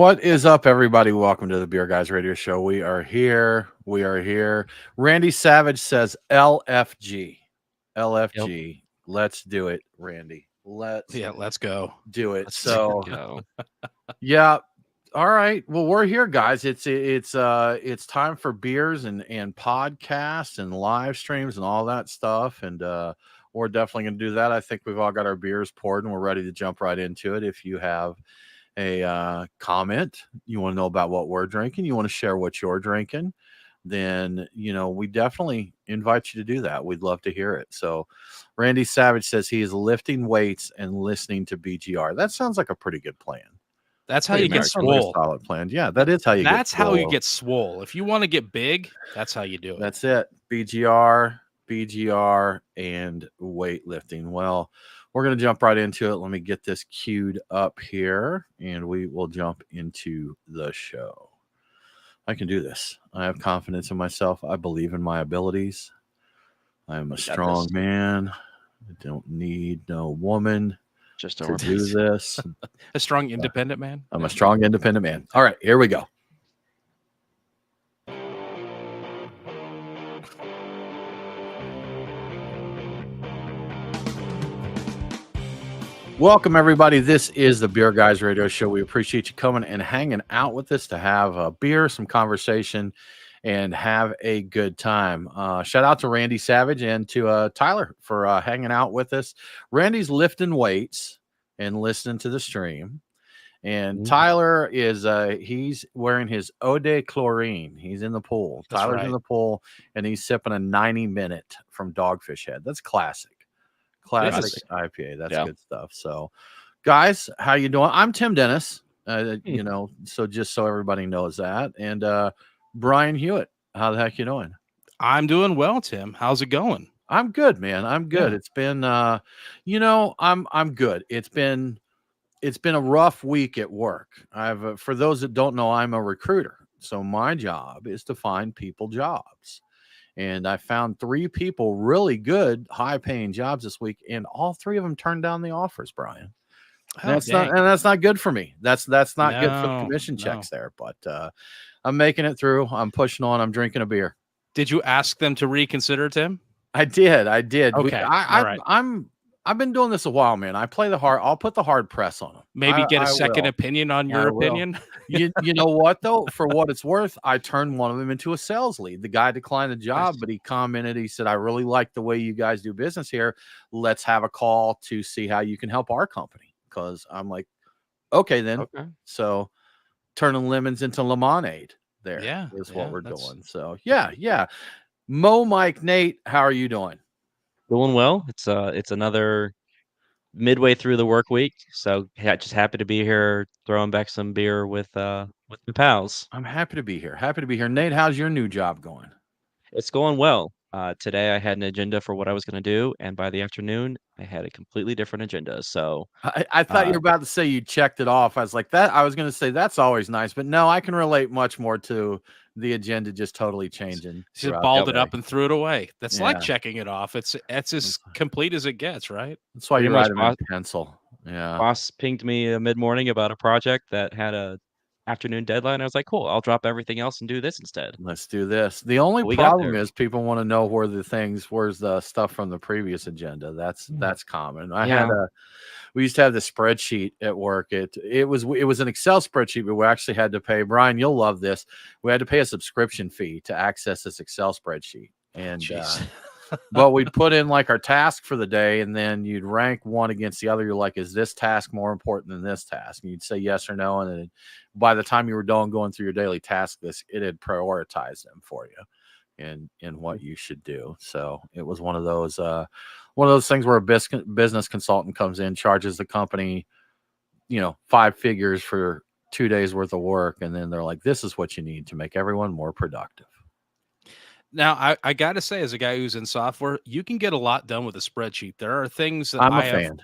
What is up, everybody? Welcome to the Beer Guys Radio Show. We are here. We are here. Randy Savage says LFG. Yep. LFG. Let's do it, Randy. Let's Let's go. do it. Let's So, go. yeah. All right. Well, we're here, guys. It's time for beers and podcasts and live streams and all that stuff. And we're definitely going to do that. I think we've all got our beers poured and we're ready to jump right into it. If you have a comment, you want to know about what we're drinking, you want to share what you're drinking, then we definitely invite you to do that. We'd love to hear it. So Randy Savage says he is lifting weights and listening to BGR. That sounds like a pretty good plan. That's how Pretty you get much sounds like a swole. solid plan. Yeah, that is how you That's get how you swole. get swole. If you want to get big, that's how you do it. That's it. BGR, and weightlifting. Well, we're going to jump right into it. Let me get this queued up here, and we will jump into the show. I can do this. I have confidence in myself. I believe in my abilities. I am a strong man. I don't need no woman Just to over do this. A strong, independent man. I'm a strong, independent man. All right, here we go. Welcome, everybody. This is the Beer Guys Radio Show. We appreciate you coming and hanging out with us to have a beer, some conversation, and have a good time. Shout out to Randy Savage and to Tyler for hanging out with us. Randy's lifting weights and listening to the stream. And Tyler is he's wearing his eau de chlorine. He's in the pool. That's Tyler's right. in the pool, and he's sipping a 90-minute from Dogfish Head. That's classic. Classic IPA. That's good stuff. So, guys, how you doing? I'm Tim Dennis. So just so everybody knows that. And Brian Hewitt, how the heck you doing? I'm doing well, Tim. How's it going? I'm good, man. I'm good. Yeah. It's been I'm good. It's been a rough week at work. I've for those that don't know, I'm a recruiter. So my job is to find people jobs. And I found 3 people really good, high-paying jobs this week, and all 3 of them turned down the offers, Brian. That's not good for me. That's not good for the commission checks there. But I'm making it through. I'm pushing on. I'm drinking a beer. Did you ask them to reconsider, Tim? I did. Okay. All right. I've been doing this a while, man. I play the hard. I'll put the hard press on them. Maybe get a second opinion on your opinion. You know what though? For what it's worth, I turned one of them into a sales lead. The guy declined the job, but he commented. He said, "I really like the way you guys do business here. Let's have a call to see how you can help our company." Because I'm like, okay, then. Okay. So turning lemons into lemonade. There is what we're doing. So yeah. Mo, Mike, Nate, how are you doing? Doing well. It's another midway through the work week, so just happy to be here, throwing back some beer with the pals. I'm happy to be here. Nate, how's your new job going? It's going well. Today I had an agenda for what I was going to do, and by the afternoon I had a completely different agenda. So I thought you were about to say you checked it off. I was like that. I was going to say that's always nice, but no, I can relate much more to the agenda just totally changing. Just balled it up and threw it away. That's like checking it off. It's as complete as it gets, right? That's why you write them in pencil. Yeah. Boss pinged me mid-morning about a project that had a afternoon deadline. I was like, cool, I'll drop everything else and do this instead. Let's do this. The only problem is people want to know where's the stuff from the previous agenda. That's common. We used to have the spreadsheet at work. It was an Excel spreadsheet, but we actually had to pay. Brian, you'll love this. We had to pay a subscription fee to access this Excel spreadsheet. And but we'd put in like our task for the day, and then you'd rank one against the other. You're like, is this task more important than this task? And you'd say yes or no. And then by the time you were done going through your daily task list, it had prioritized them for you in what you should do. So it was one of those things where a business consultant comes in, charges the company, 5 figures for 2 days worth of work. And then they're like, this is what you need to make everyone more productive. Now, I got to say, as a guy who's in software, you can get a lot done with a spreadsheet. There are things that I'm a fan.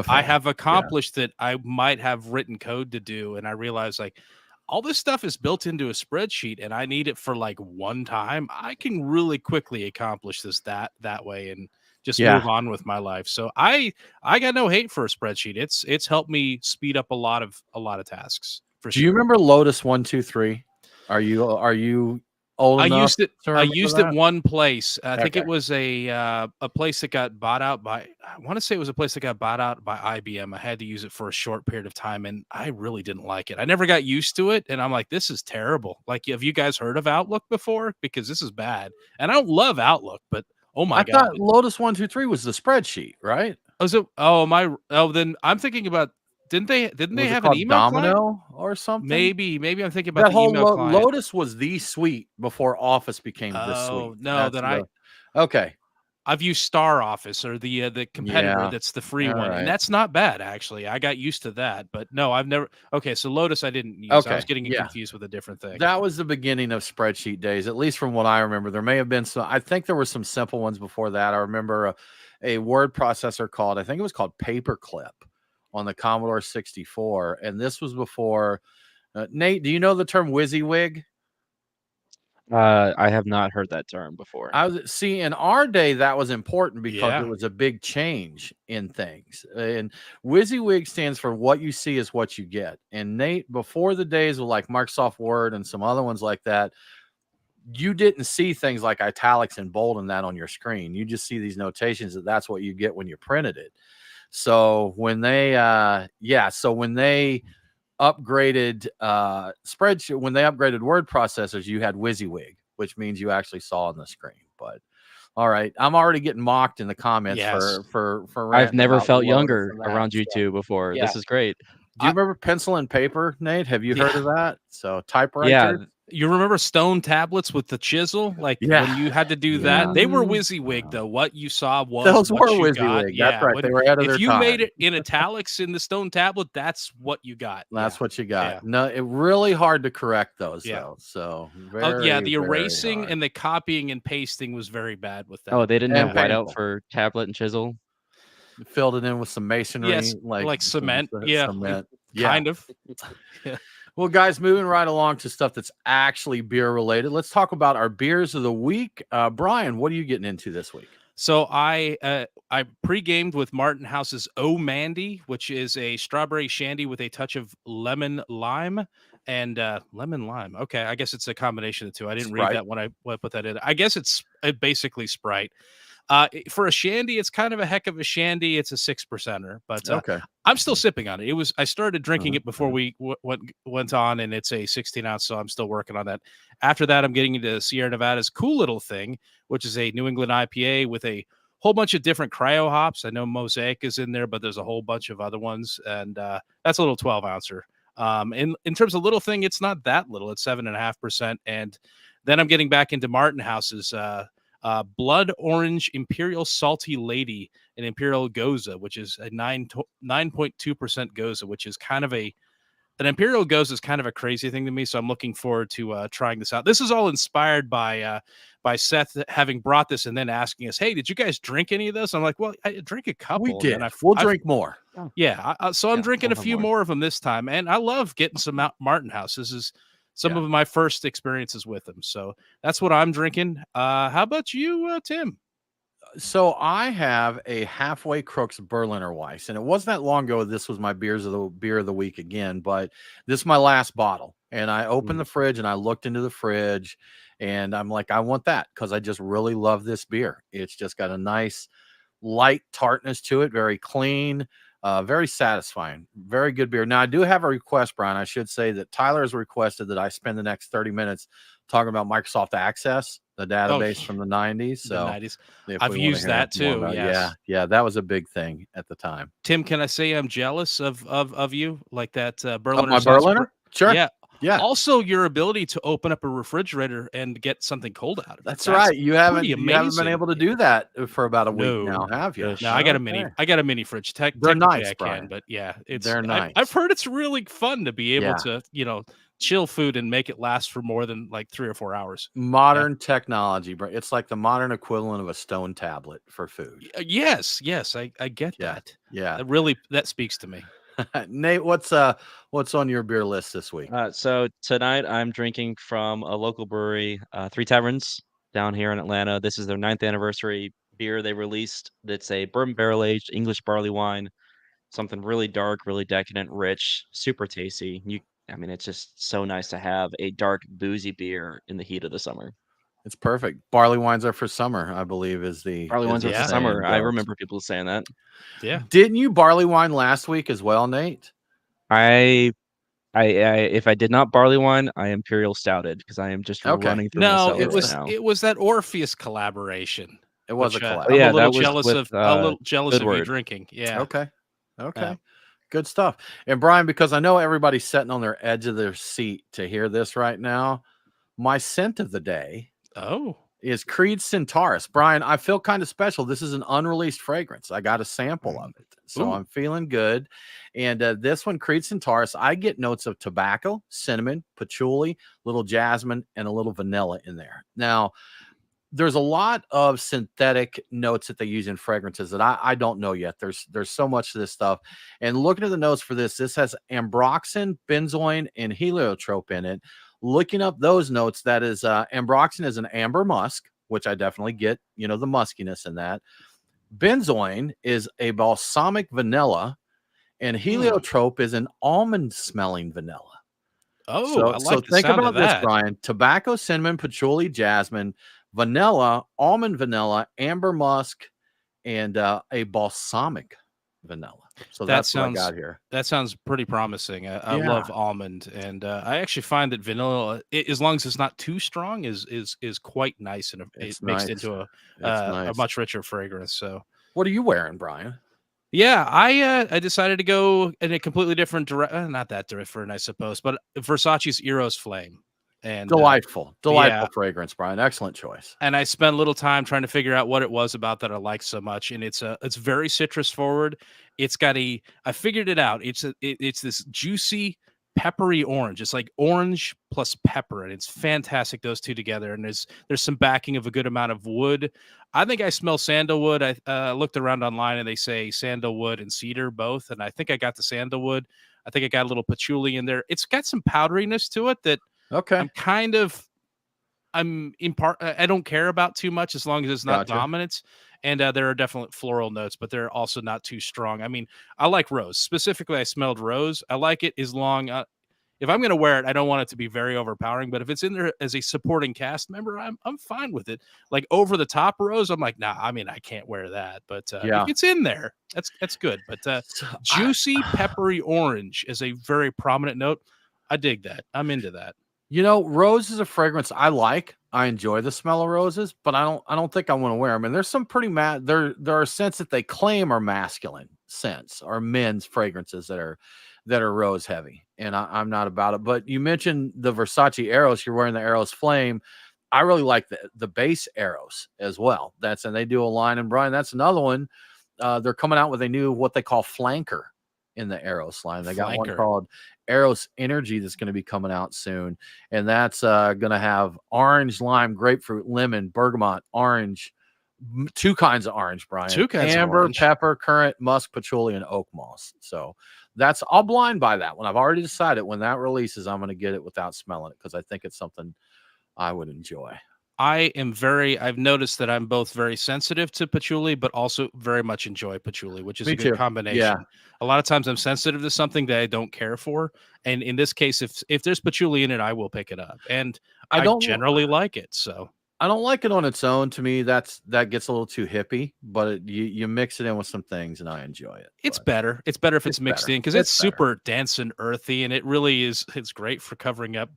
I have accomplished that I might have written code to do, and I realized like all this stuff is built into a spreadsheet, and I need it for like one time. I can really quickly accomplish this that way and just move on with my life. So I got no hate for a spreadsheet. It's helped me speed up a lot of tasks. Do you remember Lotus 123? Are you old enough? I used it one place. I think it was a place that got bought out by. I want to say it was a place that got bought out by IBM. I had to use it for a short period of time, and I really didn't like it. I never got used to it, and I'm like, this is terrible. Like, have you guys heard of Outlook before? Because this is bad. And I don't love Outlook, but oh my god, I thought Lotus 123 was the spreadsheet, right? Then I'm thinking about. Didn't they have an email Domino client? or something? Maybe I'm thinking about the email client. Lotus was the suite before Office became the suite. No, okay. I've used Star Office or the competitor that's the free one, and that's not bad actually. I got used to that, but no, I've never. Okay, so Lotus I didn't use. I was getting confused with a different thing. That was the beginning of spreadsheet days, at least from what I remember. There may have been some. I think there were some simple ones before that. I remember a word processor called, I think it was called Paperclip on the Commodore 64, and this was before. Nate, do you know the term WYSIWYG? I have not heard that term before. In our day that was important because it was a big change in things. And WYSIWYG stands for what you see is what you get. And Nate, before the days of like Microsoft Word and some other ones like that, you didn't see things like italics and bold and that on your screen. You just see these notations that's what you get when you printed it. So when they upgraded spreadsheet, when they upgraded word processors, you had WYSIWYG, which means you actually saw on the screen. But all right, I'm already getting mocked in the comments for I've never felt younger around you two before. Yeah. This is great. Do you remember pencil and paper, Nate? Have you heard of that? So typewriter. Yeah. You remember stone tablets with the chisel? Like when you had to do that, they were WYSIWYG though. What you saw was those what were you WYSIWYG. got. That's right. They were ahead of their time. If you made it in italics in the stone tablet, that's what you got. That's what you got. Yeah. No, it really hard to correct those though. So the erasing and the copying and pasting was very bad with that. Oh, they didn't have whiteout for tablet and chisel. Filled it in with some masonry, like cement. Cement. Kind of. Yeah. Well, guys, moving right along to stuff that's actually beer related. Let's talk about our beers of the week. Brian, what are you getting into this week? So I pre-gamed with Martin House's O Mandy, which is a strawberry shandy with a touch of lemon lime and lemon lime. Okay, I guess it's a combination of the two. I didn't read that when I put that in. I guess it's basically Sprite. For a shandy, it's kind of a heck of a shandy. It's a 6%er, but I'm still sipping on it. I started drinking it before we went on, and it's a 16 ounce, so I'm still working on that. After that, I'm getting into Sierra Nevada's Cool Little Thing, which is a New England IPA with a whole bunch of different cryo hops. I know Mosaic is in there, but there's a whole bunch of other ones, and that's a little 12 ouncer. In terms of little thing, it's not that little. It's 7.5%, and then I'm getting back into Martin House's Blood Orange Imperial Salty Lady and Imperial Goza, which is a 9.2% Goza, which is kind of an Imperial Goza is kind of a crazy thing to me. So I'm looking forward to trying this out. This is all inspired by Seth having brought this and then asking us, "Hey, did you guys drink any of this?" I'm like, "Well, I drink a couple." We did. We'll drink more. Yeah. So I'm drinking a few more of them this time, and I love getting some Martin House. This is some of my first experiences with them. So that's what I'm drinking. How about you, Tim? So I have a Halfway Crooks Berliner Weiss, and it wasn't that long ago. This was my beer of the week again, but this is my last bottle. And I opened the fridge and I looked into the fridge, and I'm like, I want that because I just really love this beer. It's just got a nice light tartness to it, very clean. Very satisfying. Very good beer. Now, I do have a request, Brian. I should say that Tyler has requested that I spend the next 30 minutes talking about Microsoft Access, the database from the 90s. So the 90s. I've used that too. Yes. Yeah, that was a big thing at the time. Tim, can I say I'm jealous of you? Like that Berliner? My Berliner? Sure. Yeah. Also, your ability to open up a refrigerator and get something cold out of it. That's right. You haven't been able to do that for about a week now, have you? No, I got a mini fridge. They're nice, Brian. But yeah, they're nice. I've heard it's really fun to be able to, chill food and make it last for more than like 3 or 4 hours. Modern technology, bro. It's like the modern equivalent of a stone tablet for food. Yes, I get that. Yeah, that speaks to me. Nate, what's on your beer list this week? So tonight I'm drinking from a local brewery, Three Taverns down here in Atlanta. This is their 9th anniversary beer they released. It's a bourbon barrel aged English barley wine, something really dark, really decadent, rich, super tasty. I mean, it's just so nice to have a dark, boozy beer in the heat of the summer. It's perfect. Barley wines are for summer, I believe, is the Barley wines are for summer. I remember people saying that. Yeah. Didn't you barley wine last week as well, Nate? I if I did not barley wine, I imperial stouted because I am just running through my cellar right now. It was that Orpheus collaboration. It was a collab. I'm a little jealous of you drinking. Yeah. Okay. Good stuff. And Brian, because I know everybody's sitting on their edge of their seat to hear this right now, my scent of the day is Creed Centaurus. Brian, I feel kind of special. This is an unreleased fragrance. I got a sample of it, so I'm feeling good. And this one, Creed Centaurus, I get notes of tobacco, cinnamon, patchouli, little jasmine, and a little vanilla in there. Now, there's a lot of synthetic notes that they use in fragrances that I don't know yet. There's so much of this stuff. And looking at the notes for this has ambroxan, benzoin, and heliotrope in it. Looking up those notes, that is ambroxan is an amber musk, which I definitely get, the muskiness in that. Benzoin is a balsamic vanilla, and heliotrope is an almond smelling vanilla. Oh, so think about this, Brian. Tobacco, cinnamon, patchouli, jasmine, vanilla, almond vanilla, amber musk, and a balsamic vanilla. So that's what I got here. That sounds pretty promising. I love almond, and I actually find that vanilla, as long as it's not too strong, is quite nice, and it's mixed into a much richer fragrance. So, what are you wearing, Brian? Yeah, I decided to go in a completely different direction. Not that different, I suppose, but Versace's Eros Flame. And delightful fragrance, Brian. Excellent choice. And I spent a little time trying to figure out what it was about that I liked so much. And it's very citrus forward. It's got I figured it out. It's this juicy, peppery orange. It's like orange plus pepper, and it's fantastic, those two together. And there's some backing of a good amount of wood. I think I smell sandalwood. I looked around online, and they say sandalwood and cedar both. And I think I got the sandalwood. I think I got a little patchouli in there. It's got some powderiness to it that I'm in part, I don't care about too much as long as it's not dominance. And there are definite floral notes, but they're also not too strong. I mean, I like rose. Specifically, I smelled rose. I like it as long, if I'm going to wear it, I don't want it to be very overpowering, but if it's in there as a supporting cast member, I'm fine with it. Like over the top rose, I'm like, nah, I mean, I can't wear that, but if it's in there, that's good. But juicy, peppery orange is a very prominent note. I dig that. I'm into that. Rose is a fragrance I like. I enjoy the smell of roses, but I don't think I want to wear them. And there's some pretty there are scents that they claim are masculine scents or men's fragrances that are rose heavy, and I'm not about it. But you mentioned the Versace Eros. You're wearing the Eros Flame. I really like the base Eros as well. And they do a line. And Brian, that's another one. They're coming out with a new what they call flanker in the Eros line. They got one called Eros Energy that's going to be coming out soon, and that's going to have orange, lime, grapefruit, lemon, bergamot, orange, two kinds of orange, Brian. Two kinds amber, of orange. pepper, currant, musk, patchouli, and oak moss. So I'll blind buy that one. I've already decided when that releases, I'm going to get it without smelling it because I think it's something I would enjoy. I've noticed that I'm both very sensitive to patchouli, but also very much enjoy patchouli, which is a good combination. Yeah. A lot of times I'm sensitive to something that I don't care for. And in this case, if there's patchouli in it, I will pick it up. And I don't generally like it. So I don't like it on its own. To me, that gets a little too hippie, but you mix it in with some things and I enjoy it. It's better. It's better if it's mixed in because it's super dense and earthy, and it really is. It's great for covering up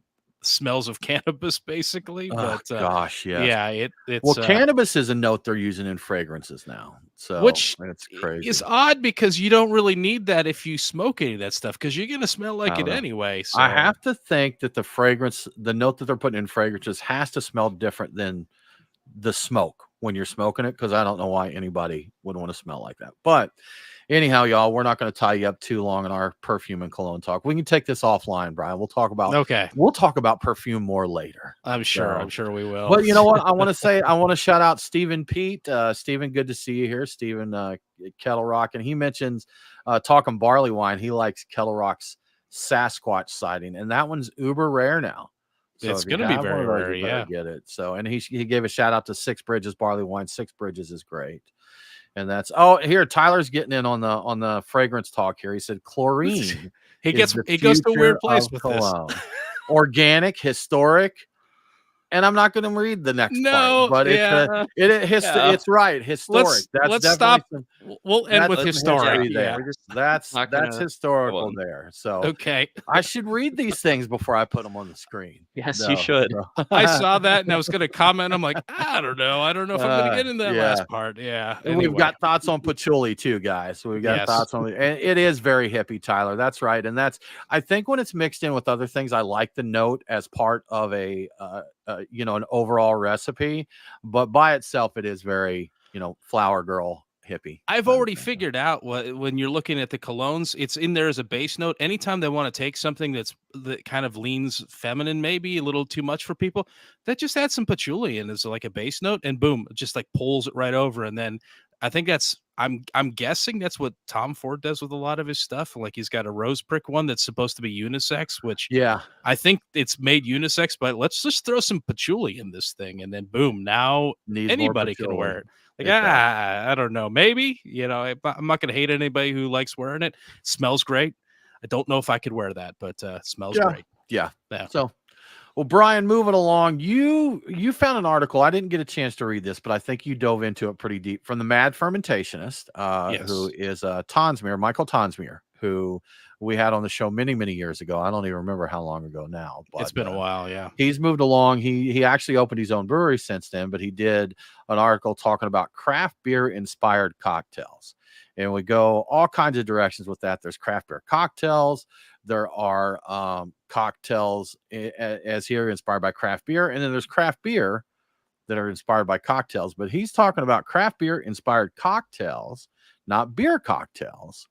smells of cannabis, basically. But it's cannabis is a note they're using in fragrances now, so which it's crazy. It's odd because you don't really need that if you smoke any of that stuff because you're gonna smell like it anyway. So I have to think that the note that they're putting in fragrances has to smell different than the smoke when you're smoking it, because I don't know why anybody would want to smell like that. But anyhow, y'all, we're not going to tie you up too long in our perfume and cologne talk. We can take this offline, Brian. We'll talk about perfume more later. I'm sure we will. But you know what? I want to shout out Stephen Pete. Stephen, good to see you here. Stephen Kettle Rock, and he mentions talking barley wine. He likes Kettle Rock's Sasquatch sighting, and that one's uber rare now. So it's going to be very rare. Yeah, get it. So, and he gave a shout out to Six Bridges barley wine. Six Bridges is great. And that's here. Tyler's getting in on the fragrance talk here. He said chlorine He goes to a weird place with cologne. This. Organic, historic. And I'm not going to read the next part, but it's right. Historic. Let's stop. We'll end with historic. That's historical there. So okay, I should read these things before I put them on the screen. Yes, you should. So. I saw that and I was going to comment. I'm like, I don't know if I'm going to get in that last part. Yeah. And we've got thoughts on patchouli too, guys. So we've got thoughts on it. And it is very hippie, Tyler. That's right. And I think when it's mixed in with other things, I like the note as part of an overall recipe, but by itself, it is very, flower girl hippie. I've already figured out when you're looking at the colognes, it's in there as a base note. Anytime they want to take something that kind of leans feminine, maybe a little too much for people, that just add some patchouli in as like a base note, and boom, it just like pulls it right over. And then I think I'm guessing that's what Tom Ford does with a lot of his stuff. Like he's got a rose prick one that's supposed to be unisex, which I think it's made unisex, but let's just throw some patchouli in this thing. And then boom, now anybody can wear it. Like, I don't know, maybe, I'm not going to hate anybody who likes wearing it. Smells great. I don't know if I could wear that, but smells great. Yeah. So, well, Brian, moving along, you found an article. I didn't get a chance to read this, but I think you dove into it pretty deep from the Mad Fermentationist, who is Michael Tonsmere, who we had on the show many, many years ago. I don't even remember how long ago now. But it's been a while, yeah. He's moved along. He actually opened his own brewery since then, but he did an article talking about craft beer-inspired cocktails. And we go all kinds of directions with that. There's craft beer cocktails. There are cocktails as here inspired by craft beer. And then there's craft beer that are inspired by cocktails. But he's talking about craft beer-inspired cocktails, not beer cocktails,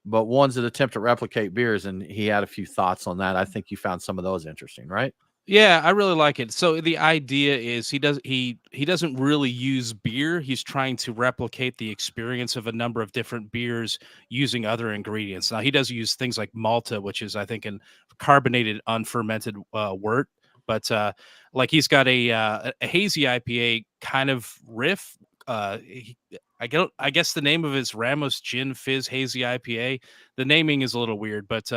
but ones that attempt to replicate beers. And he had a few thoughts on that. I think you found some of those interesting, right? Yeah, I really like it. So the idea is he doesn't really use beer. He's trying to replicate the experience of a number of different beers using other ingredients. Now he does use things like Malta, which is I think a carbonated unfermented wort, but like he's got a hazy IPA kind of riff. I guess the name of his Ramos Gin Fizz Hazy IPA. The naming is a little weird, but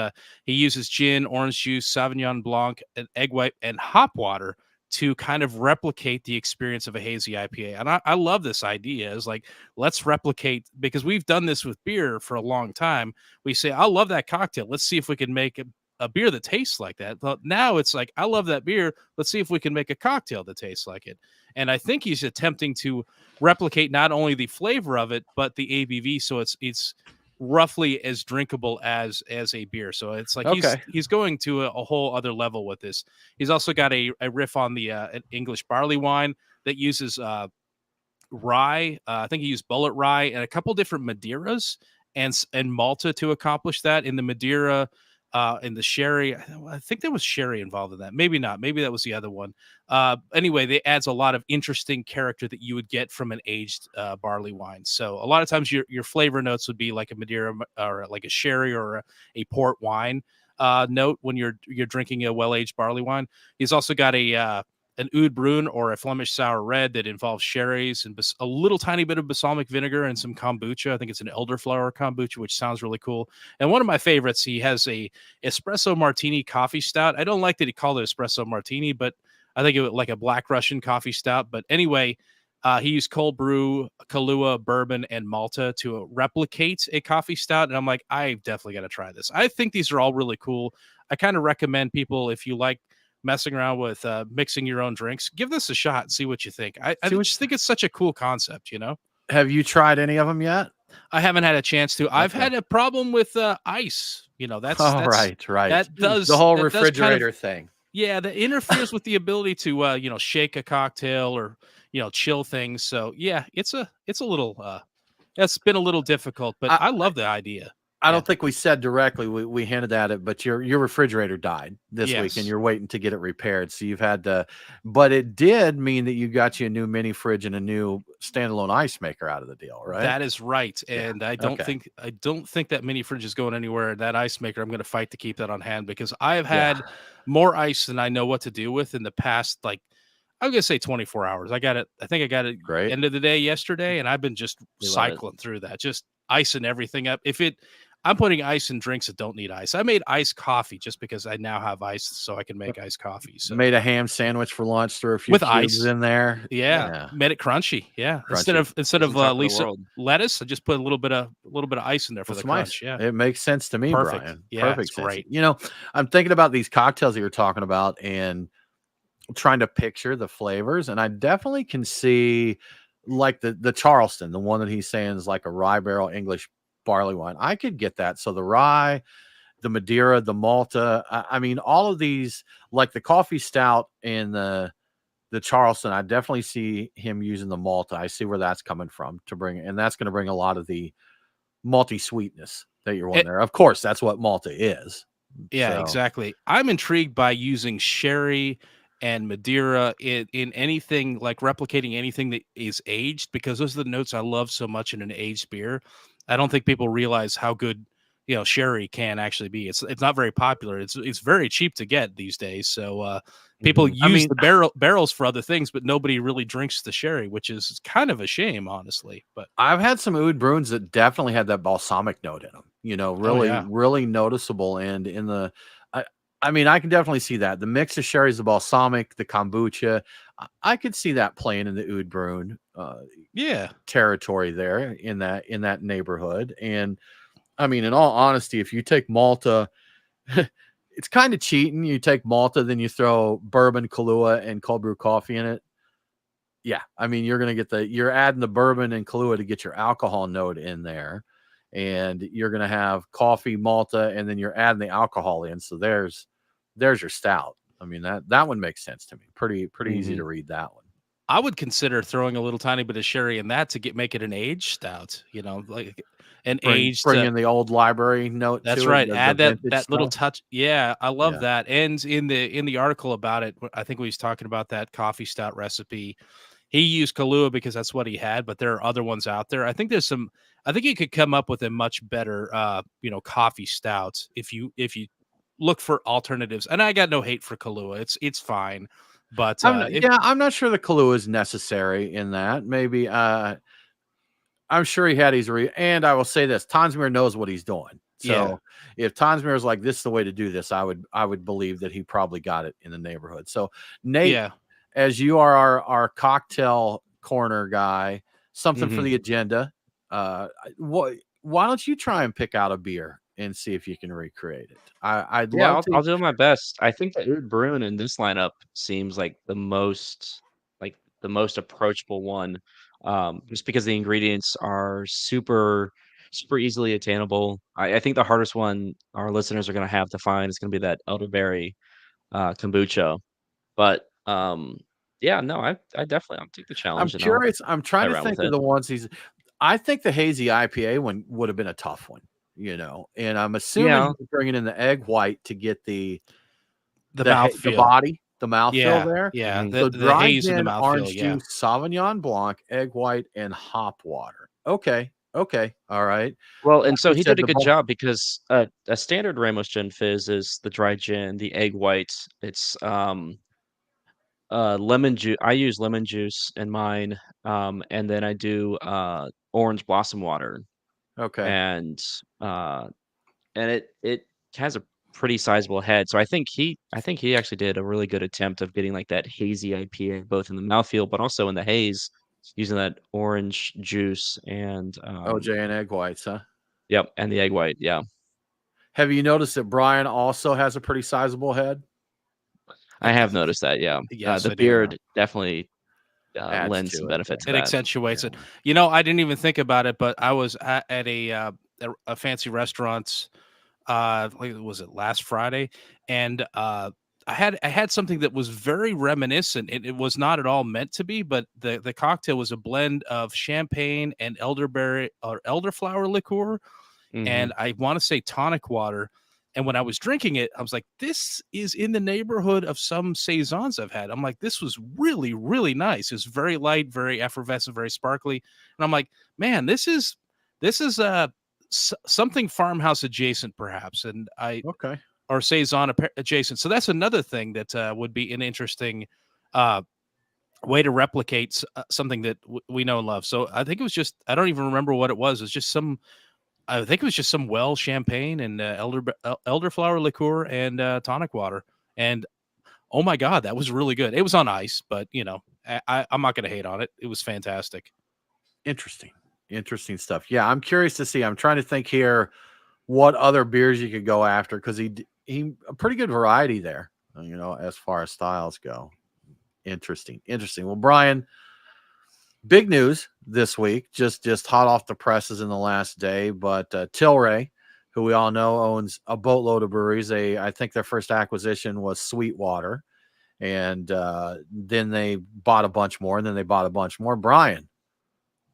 he uses gin, orange juice, Sauvignon Blanc, and egg white and hop water to kind of replicate the experience of a hazy IPA. And I love this idea. Is like, let's replicate, because we've done this with beer for a long time. We say, I love that cocktail. Let's see if we can make a beer that tastes like that. But now it's like, I love that beer. Let's see if we can make a cocktail that tastes like it. And I think he's attempting to replicate not only the flavor of it, but the ABV. So it's roughly as drinkable as a beer. So it's like he's going to a whole other level with this. He's also got a riff on the English barley wine that uses rye. I think he used bullet rye and a couple different Madeiras and Malta to accomplish that. In the Madeira, in the sherry, I think there was sherry involved in that. Maybe not. Maybe that was the other one. Anyway, it adds a lot of interesting character that you would get from an aged barley wine. So a lot of times your flavor notes would be like a Madeira or like a sherry or a port wine note when you're drinking a well-aged barley wine. He's also got an Oud Bruin or a Flemish sour red that involves sherries and a little tiny bit of balsamic vinegar and some kombucha. I think it's an elderflower kombucha, which sounds really cool. And one of my favorites, he has a espresso martini coffee stout. I don't like that he called it espresso martini, but I think it was like a Black Russian coffee stout. But anyway, he used cold brew, Kahlua, bourbon, and Malta to replicate a coffee stout. And I'm like, I definitely got to try this. I think these are all really cool. I kind of recommend people, if you like messing around with mixing your own drinks, give this a shot and see what you think. I just think it's such a cool concept, Have you tried any of them yet? I haven't had a chance to. I've had a problem with ice. That's right. That does the whole refrigerator thing. Yeah, that interferes with the ability to shake a cocktail or chill things. So yeah, it's a little it's been a little difficult, but I love the idea. I don't think we said directly, we hinted at it, but your refrigerator died this week and you're waiting to get it repaired. So you've had to, but it did mean that you got you a new mini fridge and a new standalone ice maker out of the deal, right? That is right. And I don't think that mini fridge is going anywhere. That ice maker, I'm going to fight to keep that on hand because I have had more ice than I know what to do with in the past, like, I'm going to say 24 hours. I think I got it end of the day yesterday, and I've been just cycling through that, just icing everything up. I'm putting ice in drinks that don't need ice. I made iced coffee just because I now have ice, so I can make iced coffee. So Made a ham sandwich for lunch, threw a few with cubes ice in there. Yeah, made it crunchy. Yeah, Crunchy. instead of lettuce, I just put a little bit of ice in there for the crunch. Yeah, it makes sense to me, perfect. Brian. Yeah, Perfect it's sense. great. You know, I'm thinking about these cocktails that you're talking about and trying to picture the flavors, and I definitely can see like the Charleston, the one that he's saying is like a rye barrel English barley wine. I could get that. So the rye, the Madeira, the Malta. I mean, all of these, like the coffee stout and the Charleston, I definitely see him using the Malta. I see where that's coming from to bring, and that's going to bring a lot of the malty sweetness that you're wanting there. Of course, that's what Malta is. Yeah, exactly. I'm intrigued by using sherry and Madeira in anything, like replicating anything that is aged, because those are the notes I love so much in an aged beer. I don't think people realize how good, sherry can actually be. It's not very popular. It's very cheap to get these days. So people use the barrels for other things, but nobody really drinks the sherry, which is kind of a shame, honestly. But I've had some oud bruins that definitely had that balsamic note in them. Really noticeable. And in the, I mean, I can definitely see that the mix of sherry's, the balsamic, the kombucha. I could see that playing in the oud bruin, territory there in that neighborhood. And I mean, in all honesty, if you take Malta, it's kind of cheating. You take Malta, then you throw bourbon, Kahlua, and cold brew coffee in it. Yeah, I mean, you're adding the bourbon and Kahlua to get your alcohol note in there, and you're gonna have coffee, Malta, and then you're adding the alcohol in. So there's your stout. I mean, that one makes sense to me. Pretty easy to read that one. I would consider throwing a little tiny bit of sherry in that to make it an aged stout. Like an aged. Bring in the old library note. That's to right. It, Add that stuff. little touch. Yeah, I love that. And in the article about it, I think we was talking about that coffee stout recipe. He used Kahlua because that's what he had, but there are other ones out there. I think you could come up with a much better, coffee stout if you look for alternatives. And I got no hate for Kahlua. It's fine. But I'm not sure the Kahlua is necessary in that. Maybe I'm sure he had his and I will say this: Tonsmere knows what he's doing. So if Tonsmere is like, this is the way to do this, I would believe that he probably got it in the neighborhood. So Nate, as you are our cocktail corner guy, something for the agenda. Why don't you try and pick out a beer and see if you can recreate it? I'll do my best. I think the oud bruin in this lineup seems like the most approachable one, just because the ingredients are super easily attainable. I think the hardest one our listeners are going to have to find is going to be that elderberry kombucha. But I definitely I'll take the challenge. I'm curious. I'm trying to think of the ones I think the hazy IPA one would have been a tough one, and I'm assuming he's bringing in the egg white to get the mouthfeel, the mouthfeel there. Yeah, so the haze in the mouthfeel. Orange juice, Sauvignon Blanc, egg white, and hop water. Okay, all right. Well, and so he did a good job because a standard Ramos Gin Fizz is the dry gin, the egg white. It's lemon juice. I use lemon juice in mine, and then I do orange blossom water. Okay. And it has a pretty sizable head. So I think he actually did a really good attempt of getting like that hazy IPA both in the mouthfeel but also in the haze, using that orange juice and OJ and egg whites, huh? Yep, and the egg white, yeah. Have you noticed that Brian also has a pretty sizable head? I have noticed that, yeah. Yes, the beard definitely lends some benefit to that. It accentuates it. I didn't even think about it, but I was at a fancy restaurant. Was it last Friday? And I had something that was very reminiscent. It was not at all meant to be, but the cocktail was a blend of champagne and elderberry or elderflower liqueur, and I want to say tonic water. And when I was drinking it, I was like, this is in the neighborhood of some saisons I've had. I'm like, this was really, really nice. It was very light, very effervescent, very sparkly. And I'm like, man, this is something farmhouse adjacent, perhaps. And or saison adjacent. So that's another thing that would be an interesting way to replicate something that we know and love. So I think it was just, I don't even remember what it was. It's just some I think it was just some well champagne and elderflower liqueur and tonic water. And oh my God, that was really good. It was on ice, but I'm not going to hate on it. It was fantastic. Interesting stuff. Yeah, I'm curious to see. I'm trying to think here what other beers you could go after, because he a pretty good variety there, as far as styles go. Interesting. Well, Brian, big news this week, just hot off the presses in the last day, but Tilray, who we all know owns a boatload of breweries. I think their first acquisition was Sweetwater, and then they bought a bunch more, and then they bought a bunch more. Brian,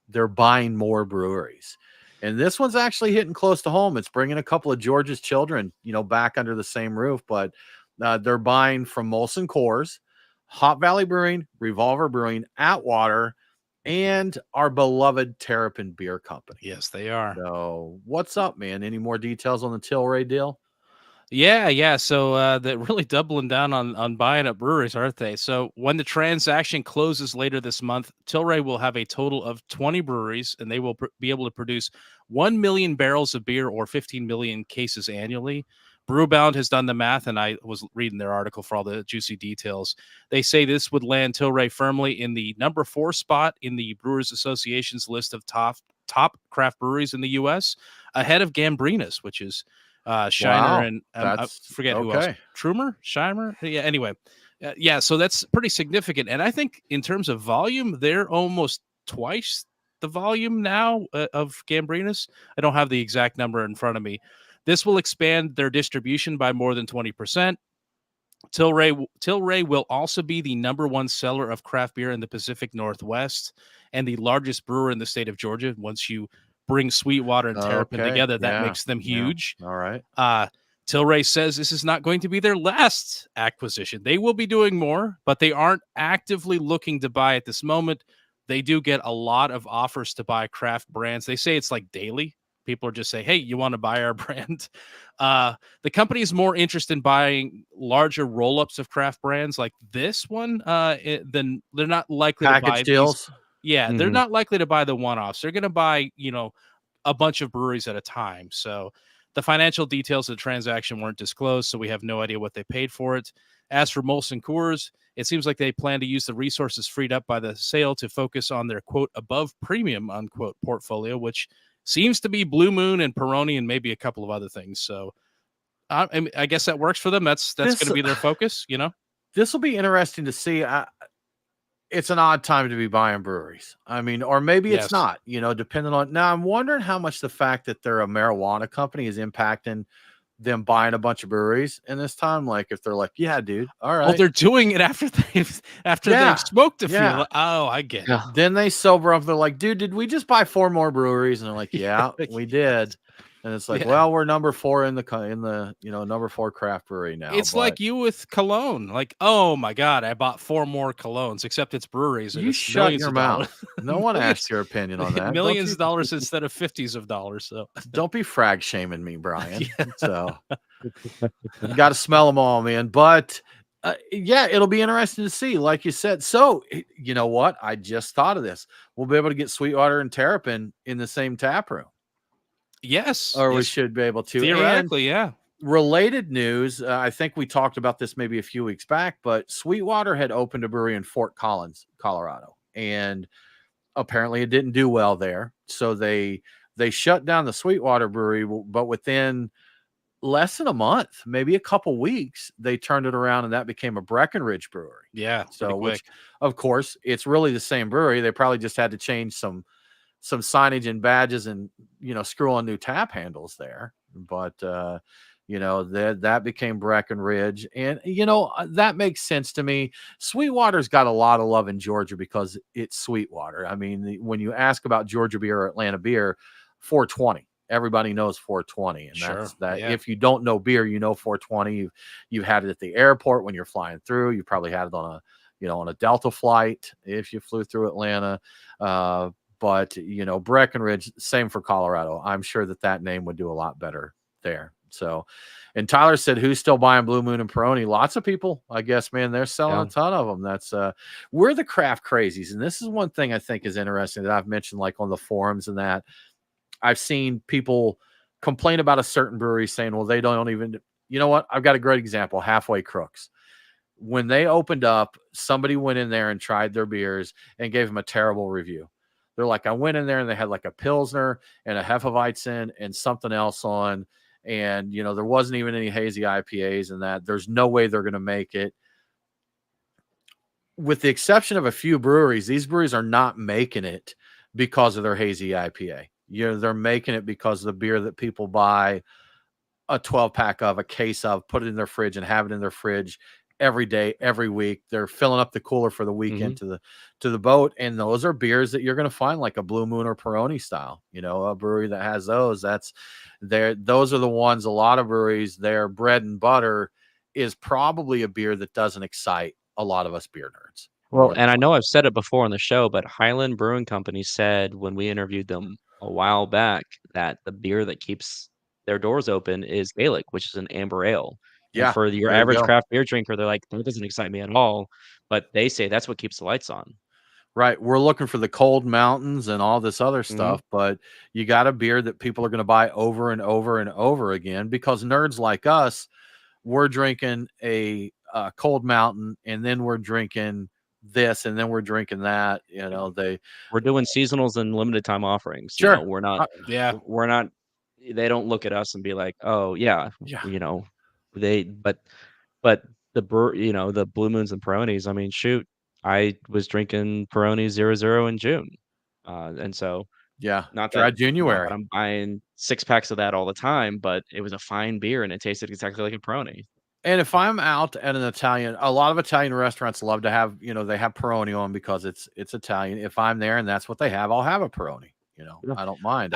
they're buying more breweries. And this one's actually hitting close to home. It's bringing a couple of Georgia's children, back under the same roof, but they're buying from Molson Coors, Hot Valley Brewing, Revolver Brewing, Atwater, and our beloved Terrapin Beer Company. Yes, they are. So what's up, man? Any more details on the Tilray deal? Yeah. So they're really doubling down on buying up breweries, aren't they? So when the transaction closes later this month, Tilray will have a total of 20 breweries, and they will be able to produce 1 million barrels of beer or 15 million cases annually. Brewbound has done the math, and I was reading their article for all the juicy details. They say this would land Tilray firmly in the number 4 spot in the Brewers Association's list of top craft breweries in the U.S., ahead of Gambrinus, which is Shiner, and I forget who else. Trumer? Shimer? Yeah, anyway. So that's pretty significant. And I think in terms of volume, they're almost twice the volume now of Gambrinus. I don't have the exact number in front of me. This will expand their distribution by more than 20%. Tilray will also be the number 1 seller of craft beer in the Pacific Northwest and the largest brewer in the state of Georgia. Once you bring Sweetwater and Terrapin together, that makes them huge. All right. Tilray says this is not going to be their last acquisition. They will be doing more, but they aren't actively looking to buy at this moment. They do get a lot of offers to buy craft brands. They say it's like daily. People are just saying, hey, you want to buy our brand? The company is more interested in buying larger roll-ups of craft brands like this one. Then they're not likely to buy deals. They're not likely to buy the one-offs. They're going to buy, a bunch of breweries at a time. So the financial details of the transaction weren't disclosed, so we have no idea what they paid for it. As for Molson Coors, it seems like they plan to use the resources freed up by the sale to focus on their, quote, above premium, unquote, portfolio, which seems to be Blue Moon and Peroni and maybe a couple of other things. So I guess that works for them. That's going to be their focus, This will be interesting to see. It's an odd time to be buying breweries. I mean, or maybe it's not, depending on. Now, I'm wondering how much the fact that they're a marijuana company is impacting them buying a bunch of breweries in this time. Like, if they're like, yeah, dude, all right. Well, they're doing it after they've smoked a few. Like, oh, I get it. Then they sober up. They're like, dude, did we just buy 4 more breweries? And they're like, yeah, we did. And it's like, well, we're number 4 in the number 4 craft brewery now. It's like you with cologne. Like, oh my God, I bought 4 more colognes, except it's breweries. You shut your mouth. No one asked your opinion on that. Millions of dollars instead of 50s of dollars. So don't be frag shaming me, Brian. So you got to smell them all, man. But it'll be interesting to see, like you said. So you know what? I just thought of this. We'll be able to get Sweetwater and Terrapin in the same tap room. Yes. Or we should be able to. Theoretically, Related news, I think we talked about this maybe a few weeks back, but Sweetwater had opened a brewery in Fort Collins, Colorado, and apparently it didn't do well there. So they shut down the Sweetwater brewery, but within less than a month, maybe a couple weeks, they turned it around and that became a Breckenridge brewery. Yeah. So, which, of course, it's really the same brewery. They probably just had to change some signage and badges and, screw on new tap handles there. But, that became Breckenridge. And, that makes sense to me. Sweetwater's got a lot of love in Georgia because it's Sweetwater. I mean, when you ask about Georgia beer or Atlanta beer, 420. Everybody knows 420. And that's that. Yeah. If you don't know beer, 420. You've had it at the airport when you're flying through. You probably had it on a Delta flight if you flew through Atlanta. But, Breckenridge, same for Colorado. I'm sure that name would do a lot better there. So, and Tyler said, who's still buying Blue Moon and Peroni? Lots of people, I guess, man. They're selling a ton of them. That's we're the craft crazies. And this is one thing I think is interesting that I've mentioned, like on the forums and that. I've seen people complain about a certain brewery saying, well, they don't even, you know what? I've got a great example. Halfway Crooks. When they opened up, somebody went in there and tried their beers and gave them a terrible review. They're like, I went in there and they had like a Pilsner and a Hefeweizen and something else on. And, you know, there wasn't even any hazy IPAs in that. There's no way they're going to make it. With the exception of a few breweries, these breweries are not making it because of their hazy IPA. You know, they're making it because of the beer that people buy a 12-pack of, a case of, put it in their fridge and have it in their fridge every day, every week. They're filling up the cooler for the weekend to the boat. And those are beers that you're going to find like a Blue Moon or Peroni style, you know, a brewery that has those. Those are the ones, a lot of breweries, their bread and butter is probably a beer that doesn't excite a lot of us beer nerds. Well, and I know I've said it before on the show, but Highland Brewing Company said when we interviewed them a while back that the beer that keeps their doors open is Gaelic, which is an amber ale. And Yeah, for your average craft beer drinker, they're like, that doesn't excite me at all. But they say that's what keeps the lights on. Right. We're looking for the cold mountains and all this other stuff, but you got a beer that people are going to buy over and over and over again because nerds like us, we're drinking a cold mountain and then we're drinking this and then we're drinking that. You know, we're doing seasonals and limited time offerings. Sure. You know, we're not, they don't look at us and be like, oh yeah, you know, but the Blue Moons and Peronis, I mean, shoot, I was drinking Peroni 00 in June. And so, not January. that I'm buying 6-packs of that all the time, but it was a fine beer and it tasted exactly like a Peroni. And if I'm out at an Italian, a lot of Italian restaurants love to have, you know, they have Peroni on because it's Italian. If I'm there and that's what they have, I'll have a Peroni. You know, I don't mind.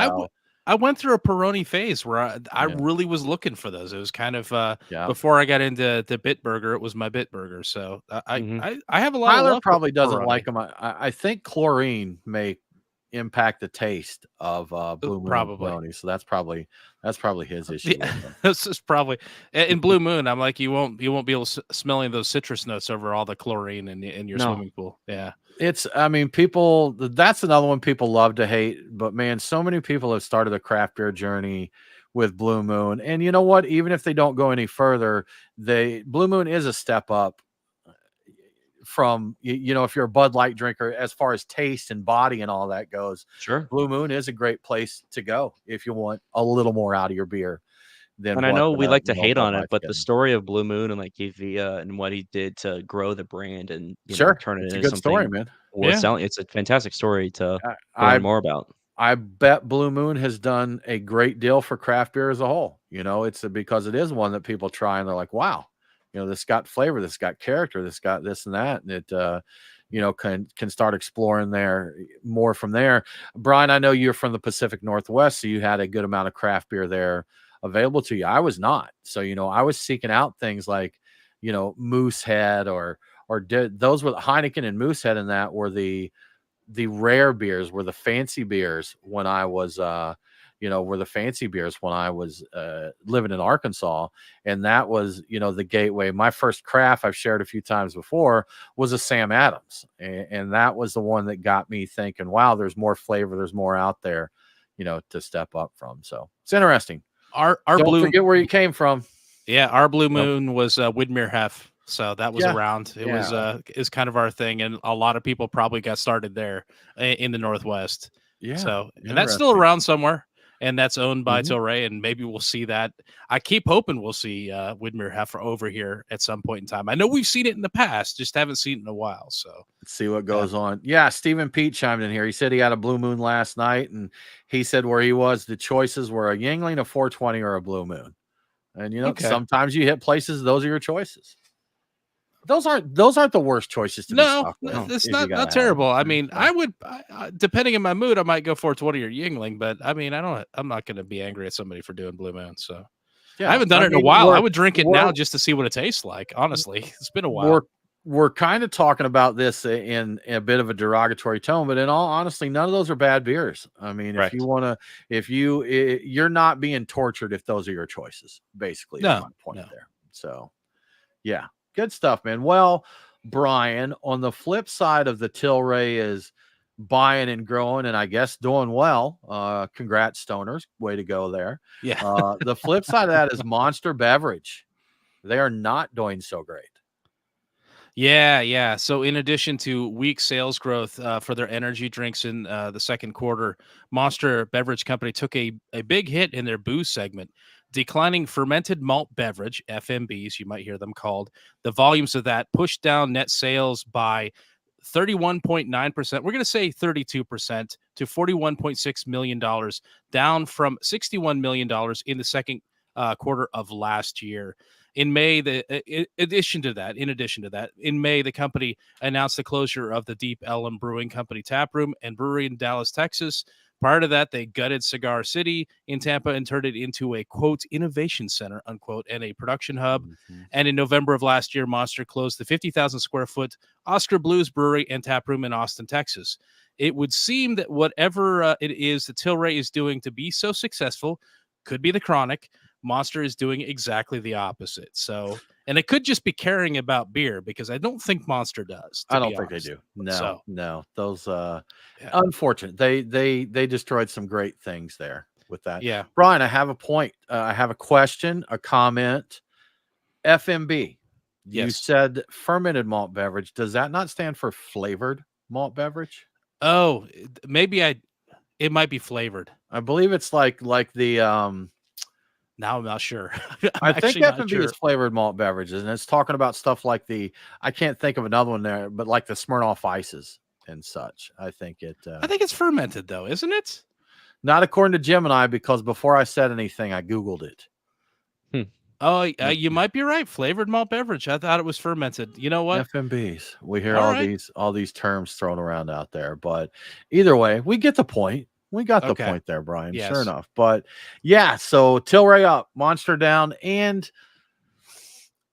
I went through a Peroni phase where I really was looking for those. It was kind of before I got into the Bitburger, it was my Bitburger. So I have a lot Tyler of love probably for doesn't Peroni. like them. I think chlorine may impact the taste of Blue Moon Peroni, so that's probably his issue. This is probably in Blue Moon. I'm like, you won't be able to smell those citrus notes over all the chlorine in your swimming pool. Yeah. I mean, people, that's another one people love to hate, but man, so many people have started a craft beer journey with Blue Moon. And you know what? Even if they don't go any further, Blue Moon is a step up from, you know, if you're a Bud Light drinker, as far as taste and body and all that goes. Sure. Blue Moon is a great place to go if you want a little more out of your beer. And I know we like to hate on it, but the story of Blue Moon and like Evia and what he did to grow the brand and turn it into a good story, man. Selling, it's a fantastic story to learn more about. I bet Blue Moon has done a great deal for craft beer as a whole. You know, it's because it is one that people try and they're like, wow, you know, this got flavor, this got character, this got this and that, and it you know, can start exploring there more from there. Brian, I know you're from the Pacific Northwest, so you had a good amount of craft beer there available to you. I was not. So, you know, I was seeking out things like, you know, Moosehead or those were Heineken and Moosehead, and that were the rare beers, were the fancy beers when I was living in Arkansas. And that was, you know, the gateway. My first craft, I've shared a few times before, was a Sam Adams. And that was the one that got me thinking, wow, there's more flavor, there's more out there, you know, to step up from. So it's interesting. Don't forget where you came from. Yeah, our Blue Moon was Widmer Hef. So that was around. It was is kind of our thing, and a lot of people probably got started there in the Northwest. Yeah. So and that's still around somewhere, and that's owned by Tilray, and maybe we'll see that. I keep hoping we'll see Widmer Heifer over here at some point in time. I know we've seen it in the past, just haven't seen it in a while. So let's see what goes on. Yeah, Stephen Pete chimed in here. He said he had a Blue Moon last night, and he said where he was, the choices were a Yuengling, a 420, or a Blue Moon. And you know, sometimes you hit places; those are your choices. Those aren't the worst choices to be stuck with. It's not terrible. I mean, I would, depending on my mood, I might go 420 or Yuengling, but I mean, I'm not going to be angry at somebody for doing Blue Moon. So I haven't done it in a while. I would drink it now just to see what it tastes like. Honestly, it's been a while. We're kind of talking about this in a bit of a derogatory tone, but in all honesty, none of those are bad beers. I mean, if you want to, you're not being tortured if those are your choices, basically. That's my point there. So yeah. Good stuff, man. Well, Brian, on the flip side of the Tilray is buying and growing and I guess doing well. Congrats, stoners. Way to go there. Yeah. The flip side of that is Monster Beverage. They are not doing so great. Yeah. So in addition to weak sales growth for their energy drinks in the second quarter, Monster Beverage Company took a big hit in their booze segment, declining fermented malt beverage, FMBs, you might hear them called. The volumes of that pushed down net sales by 31.9%. We're going to say 32% to $41.6 million, down from $61 million in the second quarter of last year. In May, in addition to that, in May, the company announced the closure of the Deep Ellum Brewing Company taproom and brewery in Dallas, Texas. Prior to that, they gutted Cigar City in Tampa and turned it into a, quote, innovation center, unquote, and a production hub. Mm-hmm. And in November of last year, Monster closed the 50,000 square foot Oscar Blues Brewery and taproom in Austin, Texas. It would seem that whatever it is that Tilray is doing to be so successful, could be the chronic, Monster is doing exactly the opposite. So, and it could just be caring about beer because I don't think Monster does. I don't think they do. No. Those unfortunate. They destroyed some great things there with that. Yeah. Brian, I have a point. I have a question, a comment. FMB. Yes. You said fermented malt beverage. Does that not stand for flavored malt beverage? Oh, maybe it might be flavored. I believe it's like the now I'm not sure. I think FMB is flavored malt beverages, and it's talking about stuff like I can't think of another one there, but like the Smirnoff Ices and such. I think it's fermented though, isn't it? Not according to Gemini, because before I said anything, I Googled it. Oh, you might be right. Flavored malt beverage. I thought it was fermented. You know what? FMBs. We hear all these terms thrown around out there, but either way, we get the point. We got the point there, Brian. Yes. Sure enough. But yeah, so Tilray up, Monster down, and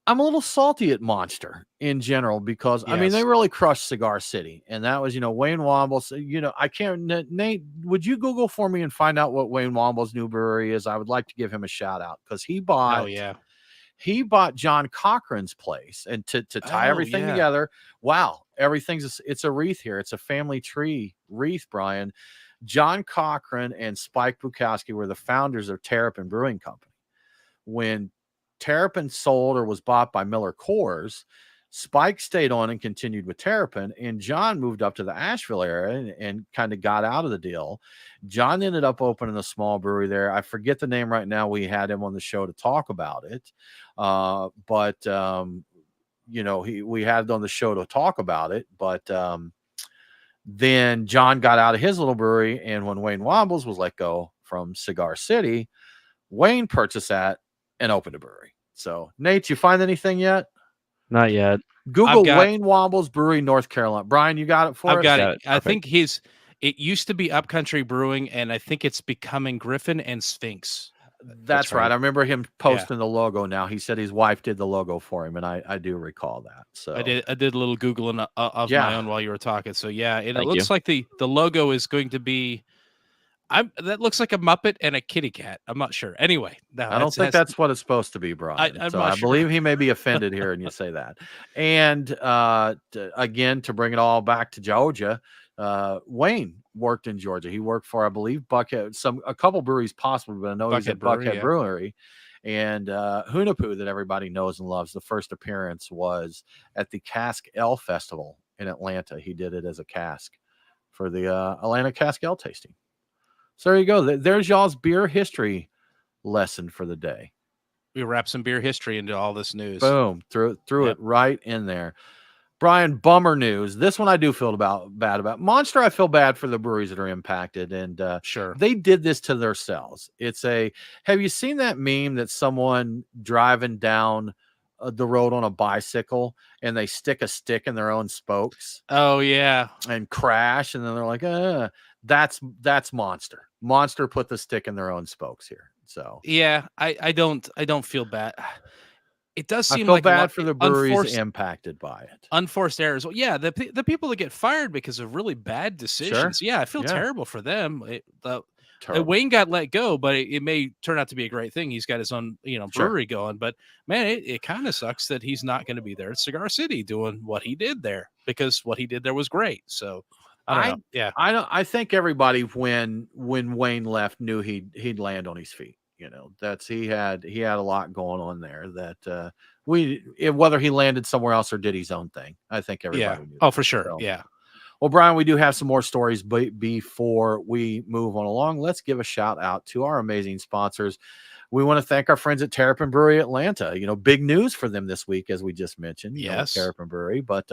I'm a little salty at Monster in general because I mean they really crushed Cigar City, and that was Wayne Womble's. I can't. Nate, would you Google for me and find out what Wayne Womble's new brewery is? I would like to give him a shout out because he bought. Oh yeah. He bought John Cochran's place, and to tie everything together. Wow, it's a wreath here. It's a family tree wreath, Brian. John Cochran and Spike Bukowski were the founders of Terrapin Brewing Company. When Terrapin sold or was bought by Miller Coors, Spike stayed on and continued with Terrapin, and John moved up to the Asheville area and kind of got out of the deal. John ended up opening a small brewery there. I forget the name right now. We had him on the show to talk about it. We had it on the show to talk about it, but then John got out of his little brewery, and when Wayne Wombles was let go from Cigar City, Wayne purchased that and opened a brewery. So, Nate, you find anything yet? Not yet. Google Wayne Wombles Brewery, North Carolina. Brian, you got it for us? I've got it. I think it used to be Upcountry Brewing, and I think it's becoming Griffin and Sphinx. That's right. I remember him posting the logo now. He said his wife did the logo for him, and I do recall that. So I did a little Googling of my own while you were talking. So yeah, it looks like the logo is going to be that looks like a Muppet and a kitty cat. I'm not sure. Anyway, I don't think that's what it's supposed to be, Brian. I believe he may be offended here and you say that. And again, to bring it all back to Georgia, Wayne worked in Georgia. He worked for, I believe, Buckhead, a couple breweries possibly, but I know he's at Buckhead Brewery. And Hunapoo, that everybody knows and loves. The first appearance was at the Cask Ale Festival in Atlanta. He did it as a cask for the Atlanta Cask Ale tasting. So there you go. There's y'all's beer history lesson for the day. We wrap some beer history into all this news. Boom. Threw it right in there. Brian, bummer news. This one I do feel bad about. Monster, I feel bad for the breweries that are impacted. And sure, they did this to themselves. Have you seen that meme that someone driving down the road on a bicycle and they stick a stick in their own spokes? Oh, yeah. And crash. And then they're like, that's Monster. Monster put the stick in their own spokes here. So yeah, I don't feel bad. It does seem like bad for the breweries impacted by it. Unforced errors. Well, yeah, the people that get fired because of really bad decisions. Sure. Yeah, I feel terrible for them. Wayne got let go, but it may turn out to be a great thing. He's got his own brewery going. But man, it kind of sucks that he's not going to be there at Cigar City doing what he did there, because what he did there was great. So I don't know. Yeah. I think everybody when Wayne left knew he'd land on his feet. You know, he had a lot going on there that whether he landed somewhere else or did his own thing. I think everybody knew. Oh, for sure. So. Yeah. Well, Brian, we do have some more stories, but before we move on along, let's give a shout out to our amazing sponsors. We want to thank our friends at Terrapin Brewery Atlanta. You know, big news for them this week, as we just mentioned. Yes, Terrapin Brewery, but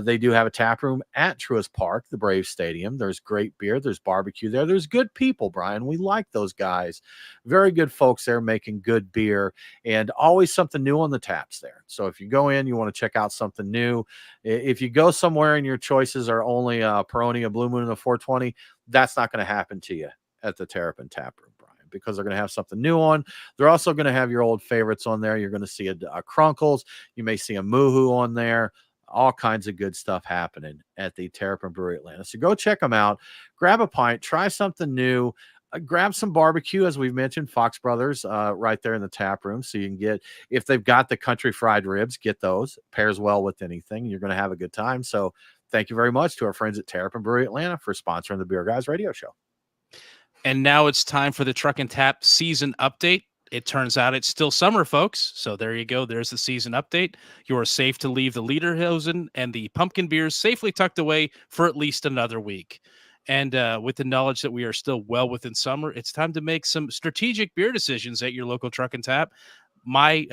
they do have a tap room at Truist Park, the Brave Stadium. There's great beer. There's barbecue there. There's good people, Brian. We like those guys. Very good folks there making good beer, and always something new on the taps there. So if you go in, you want to check out something new. If you go somewhere and your choices are only a Peroni, a Blue Moon, and a 420, that's not going to happen to you at the Terrapin Tap Room, because they're going to have something new on. They're also going to have your old favorites on there. You're going to see a Crunkles. You may see a Moohoo on there. All kinds of good stuff happening at the Terrapin Brewery Atlanta. So go check them out. Grab a pint. Try something new. Grab some barbecue, as we've mentioned, Fox Brothers right there in the tap room. So you can get, if they've got the country fried ribs, get those. Pairs well with anything. You're going to have a good time. So thank you very much to our friends at Terrapin Brewery Atlanta for sponsoring the Beer Guys radio show. And now it's time for the Truck and Tap season update. It turns out it's still summer, folks. So there you go. There's the season update. You are safe to leave the Lederhosen and the pumpkin beers safely tucked away for at least another week. And with the knowledge that we are still well within summer, it's time to make some strategic beer decisions at your local Truck and Tap. My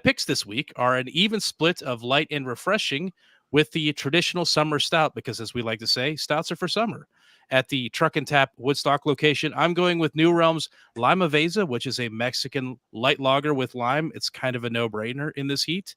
picks this week are an even split of light and refreshing with the traditional summer stout, because as we like to say, stouts are for summer. At the Truck and Tap Woodstock location, I'm going with New Realm's Lima Veza, which is a Mexican light lager with lime. It's kind of a no-brainer in this heat.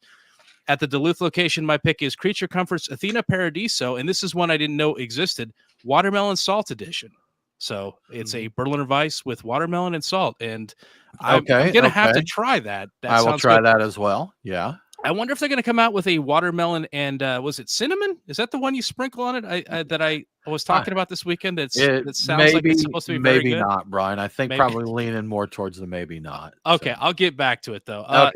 At the Duluth location, my pick is Creature Comforts Athena Paradiso, and this is one I didn't know existed, Watermelon Salt Edition. So it's a Berliner Weiss with watermelon and salt, and I'm going to have to try that. I will try that as well. Yeah. I wonder if they're going to come out with a watermelon and was it cinnamon? Is that the one you sprinkle on it? That I was talking about this weekend. That sounds like it's supposed to be very good. Maybe not, Brian. I think probably leaning more towards the maybe not. Okay, so I'll get back to it though.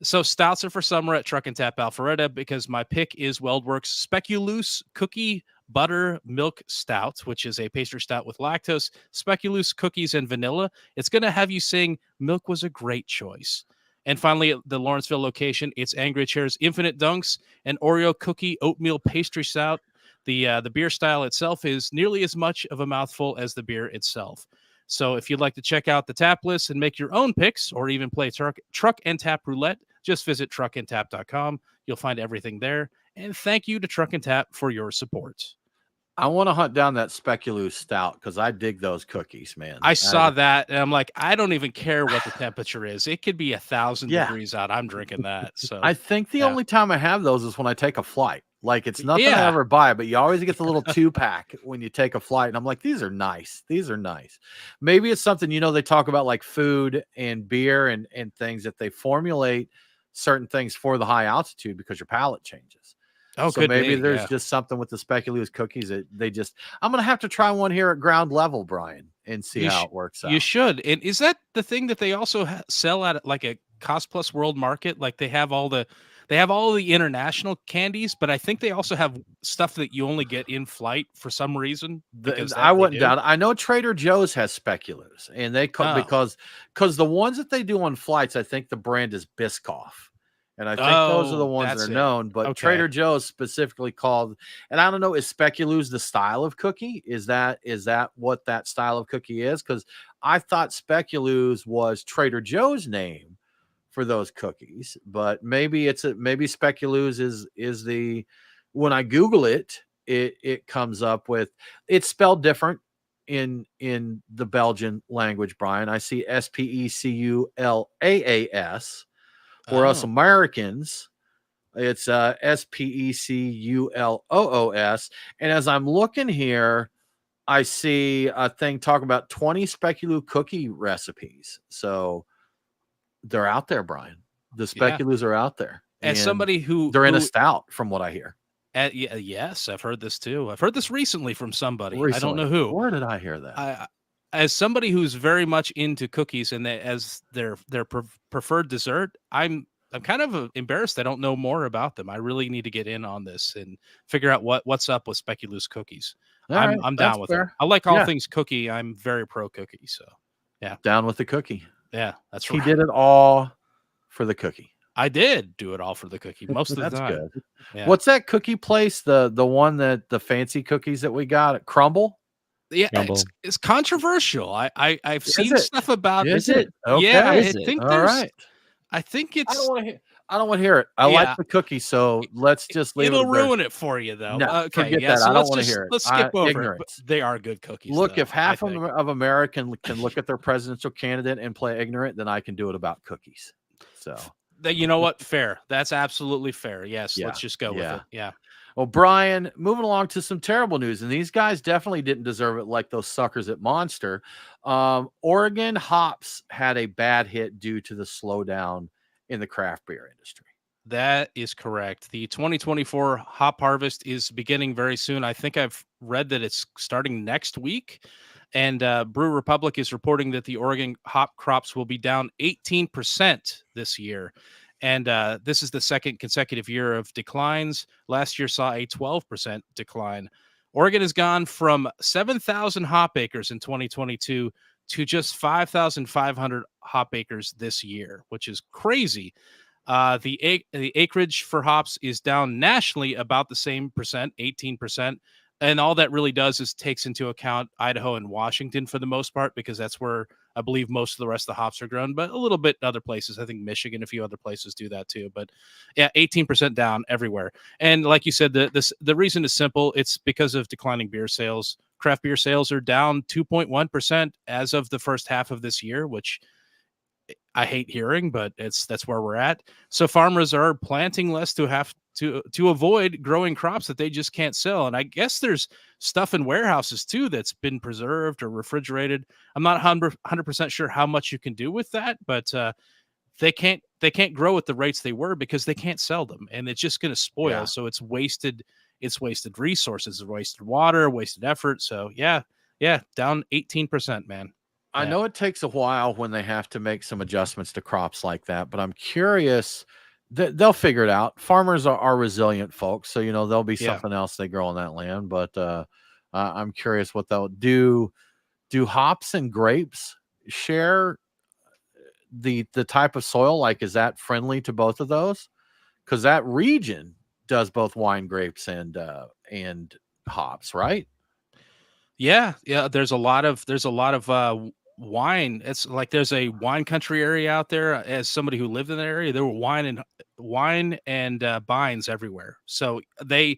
So stouts are for summer at Truck and Tap Alpharetta, because my pick is WeldWorks Speculoos Cookie Butter Milk Stout, which is a pastry stout with lactose, speculoos, cookies, and vanilla. It's going to have you sing "Milk was a great choice." And finally, at the Lawrenceville location, it's Angry Chair's Infinite Dunks, an Oreo cookie oatmeal pastry stout. The beer style itself is nearly as much of a mouthful as the beer itself. So if you'd like to check out the tap list and make your own picks, or even play Truck and Tap Roulette, just visit truckandtap.com. You'll find everything there. And thank you to Truck and Tap for your support. I want to hunt down that Speculoos stout, because I dig those cookies, man. I saw that, and I'm like, I don't even care what the temperature is. It could be 1,000 degrees out. I'm drinking that. So I think the only time I have those is when I take a flight. Like, it's nothing I ever buy, but you always get the little 2-pack when you take a flight. And I'm like, these are nice. These are nice. Maybe it's something, they talk about like food and beer and things, that they formulate certain things for the high altitude because your palate changes. Oh, so maybe there's just something with the Speculoos cookies that I'm going to have to try one here at ground level, Brian, and see how it works out. You should. And is that the thing that they also sell at like a Cost Plus World Market? Like they have all the international candies, but I think they also have stuff that you only get in flight for some reason. I wouldn't doubt it. I know Trader Joe's has Speculoos, and they because the ones that they do on flights, I think the brand is Biscoff. And I think those are the ones that are known, but Trader Joe's specifically called, and I don't know, is Speculoos the style of cookie? Is that what that style of cookie is? Because I thought Speculoos was Trader Joe's name for those cookies, but maybe Speculoos is the, when I Google it, it comes up with, it's spelled different in the Belgian language, Brian. I see Specullaas. For us Americans, it's Speculoos. And as I'm looking here, I see a thing talking about 20 Speculoos cookie recipes. So they're out there, Brian. The Speculoos are out there. As somebody they're in a stout, from what I hear. Yes, I've heard this too. I've heard this recently from somebody. I don't know who. Where did I hear that? As somebody who's very much into cookies and as their preferred dessert, I'm I'm kind of embarrassed I don't know more about them. I really need to get in on this and figure out what's up with Speculoos cookies. I'm down with them. I like all things cookie. I'm very pro cookie. So yeah, down with the cookie. Yeah, that's right. He did it all for the cookie. I did do it all for the cookie most of the time. That's good. Yeah. What's that cookie place? The one that the fancy cookies that we got at Crumble? Yeah, it's controversial. I've seen stuff about it. Is it? Okay. Yeah, I think all right. I think it's. I don't want to hear it. I like the cookie, so let's just leave it. It'll ruin it for you, though. No, forget that. So I don't want to hear it. Let's skip over it. They are good cookies. Look, if half of American can look at their presidential candidate and play ignorant, then I can do it about cookies. So you know what? Fair. That's absolutely fair. Yes, let's just go with it. Yeah. Well, Brian, moving along to some terrible news, and these guys definitely didn't deserve it like those suckers at Monster. Oregon hops had a bad hit due to the slowdown in the craft beer industry. That is correct. The 2024 hop harvest is beginning very soon. I think I've read that it's starting next week. And Brew Republic is reporting that the Oregon hop crops will be down 18% this year. And this is the second consecutive year of declines. Last year saw a 12% decline. Oregon has gone from 7,000 hop acres in 2022 to just 5,500 hop acres this year, which is crazy. The acreage for hops is down nationally about the same percent, 18%. And all that really does is takes into account Idaho and Washington for the most part, because that's where I believe most of the rest of the hops are grown, but a little bit in other places. I think Michigan, a few other places do that too. But yeah, 18% down everywhere. And like you said, the reason is simple. It's because of declining beer sales. Craft beer sales are down 2.1% as of the first half of this year, which I hate hearing, but that's where we're at. So farmers are planting less to have to avoid growing crops that they just can't sell. And I guess there's stuff in warehouses too that's been preserved or refrigerated. I'm not 100% sure how much you can do with that, but they can't grow at the rates they were because they can't sell them, and it's just going to spoil. Yeah. So it's wasted resources, wasted water, wasted effort. So yeah, down 18%, man. I know it takes a while when they have to make some adjustments to crops like that, but I'm curious that they'll figure it out. Farmers are resilient folks, so there'll be something else they grow on that land. But I'm curious what they'll do. Do hops and grapes share the type of soil? Like, is that friendly to both of those? Because that region does both wine, grapes, and hops, right? Yeah. There's a lot of wine. It's like there's a wine country area out there. As somebody who lived in that area, there were wine and vines everywhere. So they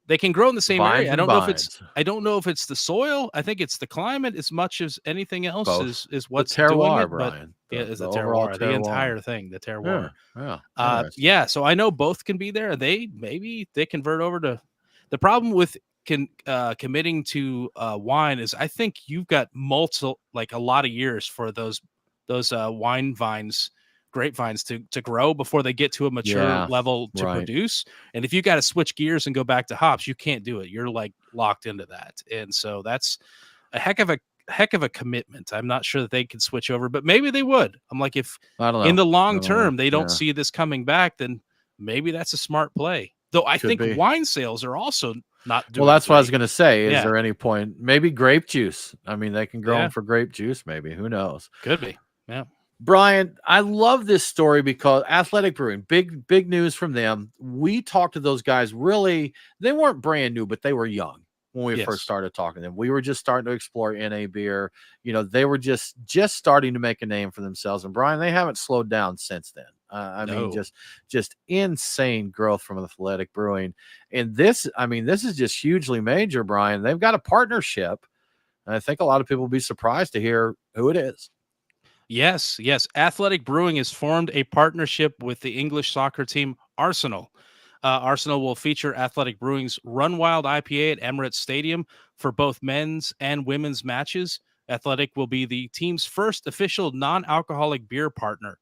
can grow in the same area. I don't know if it's the soil. I think it's the climate as much as anything else. Both. is what's the terroir, doing it. Brian. Is the terroir, the entire thing, the terroir. Yeah. So I know both can be there. Maybe they convert over to. The problem with committing to wine is I think you've got a lot of years for those wine vines, grapevines to grow before they get to a mature level to produce. And if you got to switch gears and go back to hops, you can't do it. You're like locked into that. And so that's a heck of a commitment. I'm not sure that they can switch over, but maybe they would. I'm like, if in the long term they don't see this coming back, then maybe that's a smart play. Though I think wine sales are also not doing that's what I was going to say. Is there any point? Maybe grape juice. I mean, they can grow them for grape juice. Maybe. Who knows? Could be. Yeah. Brian, I love this story because Athletic Brewing, big news from them. We talked to those guys. Really, they weren't brand new, but they were young when we first started talking to them. We were just starting to explore NA beer. They were just starting to make a name for themselves. And Brian, they haven't slowed down since then. I mean, just insane growth from Athletic Brewing. And this is just hugely major, Brian. They've got a partnership. And I think a lot of people will be surprised to hear who it is. Yes. Athletic Brewing has formed a partnership with the English soccer team Arsenal. Arsenal will feature Athletic Brewing's Run Wild IPA at Emirates Stadium for both men's and women's matches. Athletic will be the team's first official non-alcoholic beer partner.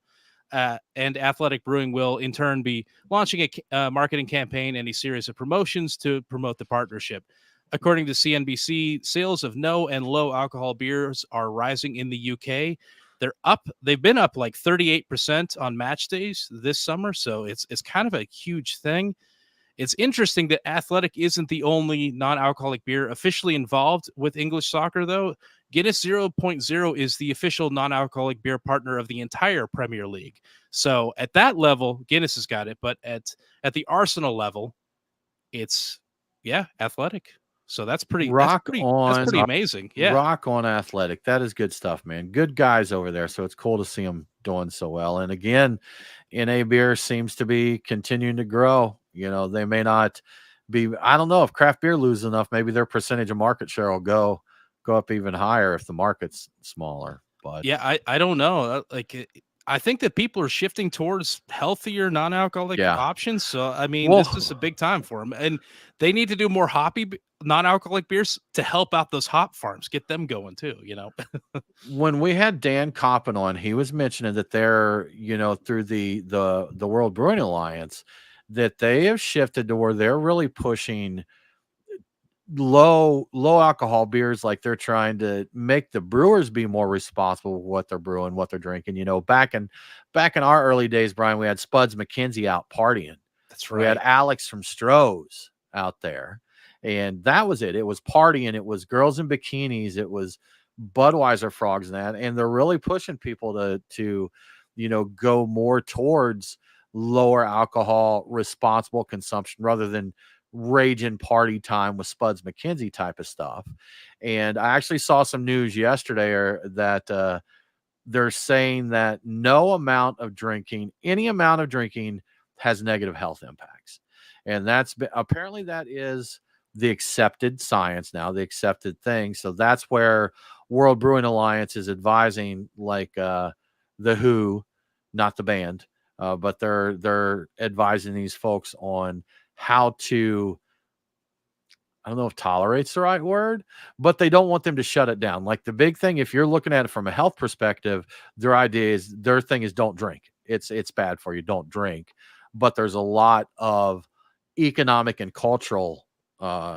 And Athletic Brewing will, in turn, be launching a marketing campaign and a series of promotions to promote the partnership. According to CNBC, sales of no and low alcohol beers are rising in the UK. They've been up like 38% on match days this summer, so it's kind of a huge thing. It's interesting that Athletic isn't the only non-alcoholic beer officially involved with English soccer, though. Guinness 0.0 is the official non-alcoholic beer partner of the entire Premier League. So at that level, Guinness has got it, but at the Arsenal level, it's Athletic. So that's pretty amazing. Yeah. Rock on Athletic. That is good stuff, man. Good guys over there. So it's cool to see them doing so well. And again, NA beer seems to be continuing to grow. They may not be, I don't know if craft beer loses enough, maybe their percentage of market share will go up even higher if the market's smaller. But yeah, I don't know. I think that people are shifting towards healthier non-alcoholic options. So, I mean, this is a big time for them. And they need to do more hoppy non-alcoholic beers to help out those hop farms, get them going too, When we had Dan Coppin on, he was mentioning that they're, through the World Brewing Alliance, that they have shifted to where they're really pushing low alcohol beers. Like they're trying to make the brewers be more responsible with what they're brewing, what they're drinking. Back in our early days, Brian, we had Spuds McKenzie out partying. That's right. We had Alex from Stroh's out there, and that was it. It was partying. It was girls in bikinis. It was Budweiser frogs and that. And they're really pushing people to go more towards lower alcohol, responsible consumption rather than raging party time with Spuds McKenzie type of stuff. And I actually saw some news yesterday that they're saying that any amount of drinking has negative health impacts. And apparently that is the accepted science now, the accepted thing. So that's where World Brewing Alliance is advising, like the Who, not the band, but they're advising these folks on how to, I don't know if tolerate's the right word, but they don't want them to shut it down. Like the big thing, if you're looking at it from a health perspective, their thing is don't drink. It's bad for you. Don't drink. But there's a lot of economic and cultural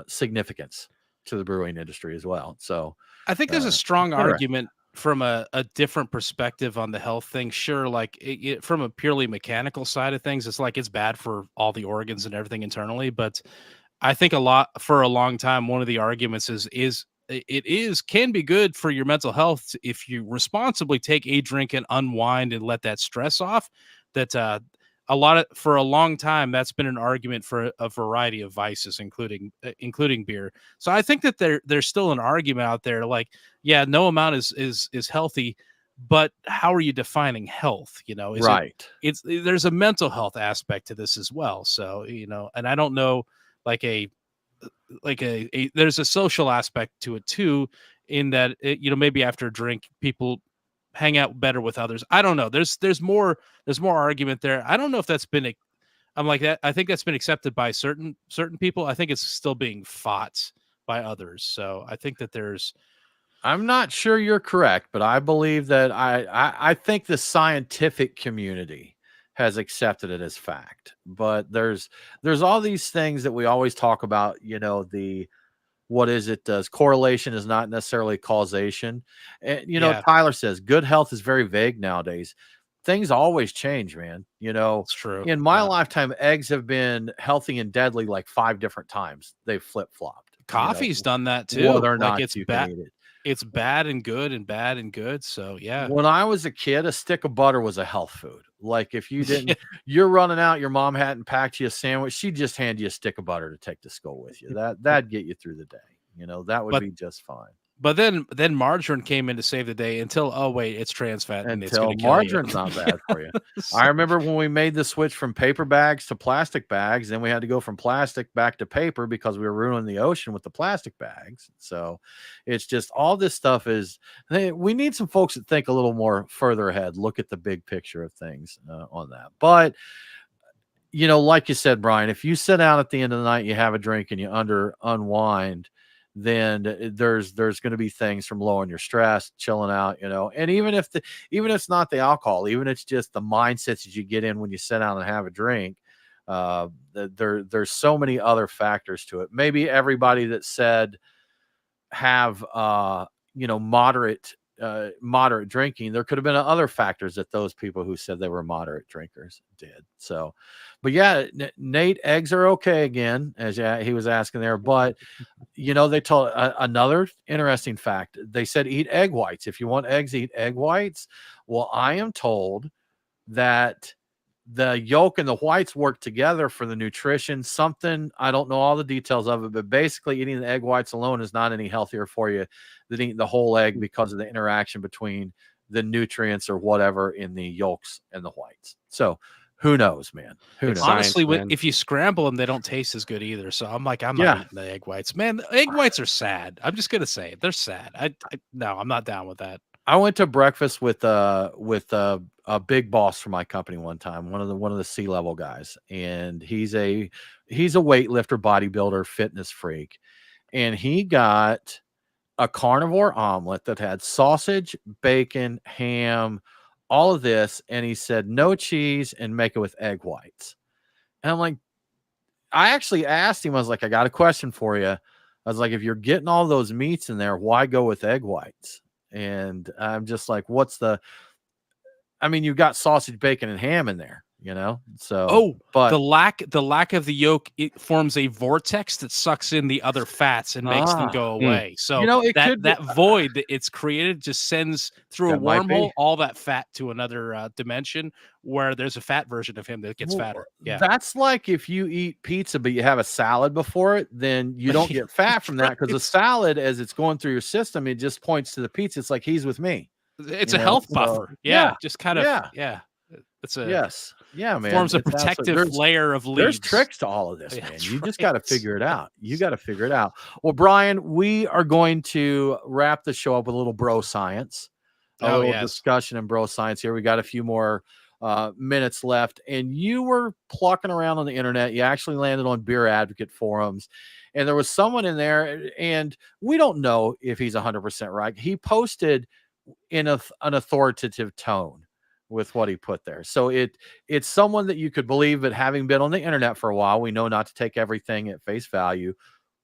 significance to the brewing industry as well. So I think there's a strong argument from a different perspective on the health thing. Sure, like from a purely mechanical side of things, it's like it's bad for all the organs and everything internally. But I think for a long time, one of the arguments can be good for your mental health if you responsibly take a drink and unwind and let that stress off. That for a long time, that's been an argument for a variety of vices, including beer. So I think that there's still an argument out there. Like, yeah, no amount is healthy, but how are you defining health? Right. There's a mental health aspect to this as well. So, and I don't know, there's a social aspect to it too, in that, maybe after a drink, people hang out better with others. I don't know. There's more argument there. I don't know if that's been I think that's been accepted by certain people. I think it's still being fought by others. So I think that I'm not sure you're correct, but I believe that I think the scientific community has accepted it as fact. But there's all these things that we always talk about, what is it? Correlation is not necessarily causation. And, Tyler says good health is very vague nowadays. Things always change, man. It's true. In my lifetime, eggs have been healthy and deadly like 5 different times. They've flip-flopped. Coffee's done that too. Whether or not you can eat it. It's bad and good and bad and good. So yeah. When I was a kid, a stick of butter was a health food. Like if you didn't, you're running out, your mom hadn't packed you a sandwich, she'd just hand you a stick of butter to take to school with you. That'd get you through the day. That would be just fine. But then margarine came in to save the day until, oh wait, it's trans fat and it's going to kill margarine's not bad for you. I remember when we made the switch from paper bags to plastic bags, then we had to go from plastic back to paper because we were ruining the ocean with the plastic bags. So it's just all this stuff we need some folks that think a little more further ahead, look at the big picture of things on that. But like you said, Brian, if you sit down at the end of the night, you have a drink and you unwind, then there's going to be things from lowering your stress, chilling out, and even if it's not the alcohol, even if it's just the mindsets that you get in when you sit down and have a drink, there's so many other factors to it. Maybe everybody that said have, moderate moderate drinking, there could have been other factors that those people who said they were moderate drinkers did. So, but yeah, Nate, eggs are okay again, as he was asking there. But they told another interesting fact. They said eat egg whites. If you want eggs, eat egg whites. Well, I am told that the yolk and the whites work together for the nutrition. Something, I don't know all the details of it, but basically eating the egg whites alone is not any healthier for you than eating the whole egg because of the interaction between the nutrients or whatever in the yolks and the whites. So who knows, man? Who knows? Honestly, if you scramble them, they don't taste as good either. So I'm not eating the egg whites. Man, the egg whites are sad. I'm just gonna say it. They're sad. No, I'm not down with that. I went to breakfast with a big boss for my company one time, one of the C-level guys, and he's a weightlifter, bodybuilder, fitness freak, and he got a carnivore omelet that had sausage, bacon, ham, all of this, and he said no cheese and make it with egg whites. And I'm like, I actually asked him, I was like, I got a question for you. I was like, if you're getting all those meats in there, why go with egg whites? And I'm just like, you've got sausage, bacon, and ham in there, so but the lack of the yolk, it forms a vortex that sucks in the other fats and makes them go away. So that void that it's created just sends through a wormhole all that fat to another dimension where there's a fat version of him that gets fatter. Yeah, that's like if you eat pizza but you have a salad before it, then you don't get fat from that, because the salad, as it's going through your system, it just points to the pizza. It's like he's with me. It's a health buffer. Just kind of It's man. Forms a protective layer of leaves. There's tricks to all of this, man. You just got to figure it out. Well, Brian, we are going to wrap the show up with a little bro science, a little discussion in bro science here. We got a few more minutes left, and you were plucking around on the internet. You actually landed on Beer Advocate forums, and there was someone in there, and we don't know if he's 100% right. He posted in an authoritative tone with what he put there. So it's someone that you could believe, but having been on the internet for a while, we know not to take everything at face value.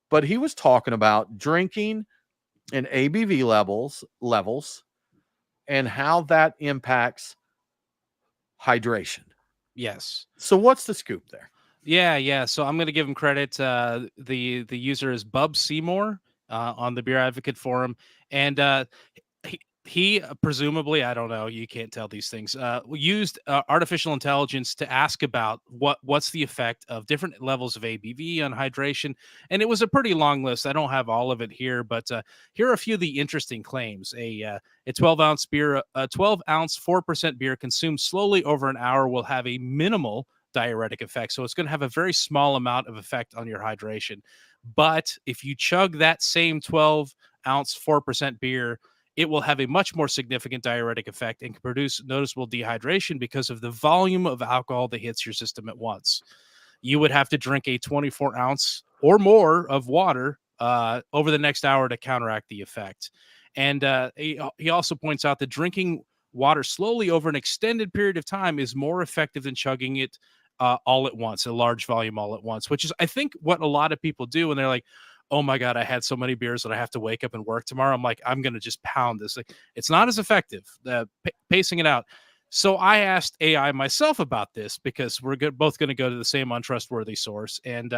But he was talking about drinking and ABV levels and how that impacts hydration. Yes. So what's the scoop there? Yeah. So I'm going to give him credit. The user is Bub Seymour on the Beer Advocate forum, and he presumably, I don't know, you can't tell these things, used artificial intelligence to ask about what's the effect of different levels of ABV on hydration. And it was a pretty long list. I don't have all of it here, but here are a few of the interesting claims. A 12-ounce beer, a 12-ounce 4% beer consumed slowly over an hour will have a minimal diuretic effect. So it's going to have a very small amount of effect on your hydration. But if you chug that same 12-ounce 4% beer, it will have a much more significant diuretic effect and can produce noticeable dehydration because of the volume of alcohol that hits your system at once. You would have to drink a 24-ounce or more of water over the next hour to counteract the effect. And he also points out that drinking water slowly over an extended period of time is more effective than chugging it all at once, a large volume all at once, which is, I think, what a lot of people do when they're like, oh my God, I had so many beers that I have to wake up and work tomorrow. I'm like, I'm going to just pound this. Like, it's not as effective, pacing it out. So I asked AI myself about this because we're both going to go to the same untrustworthy source. And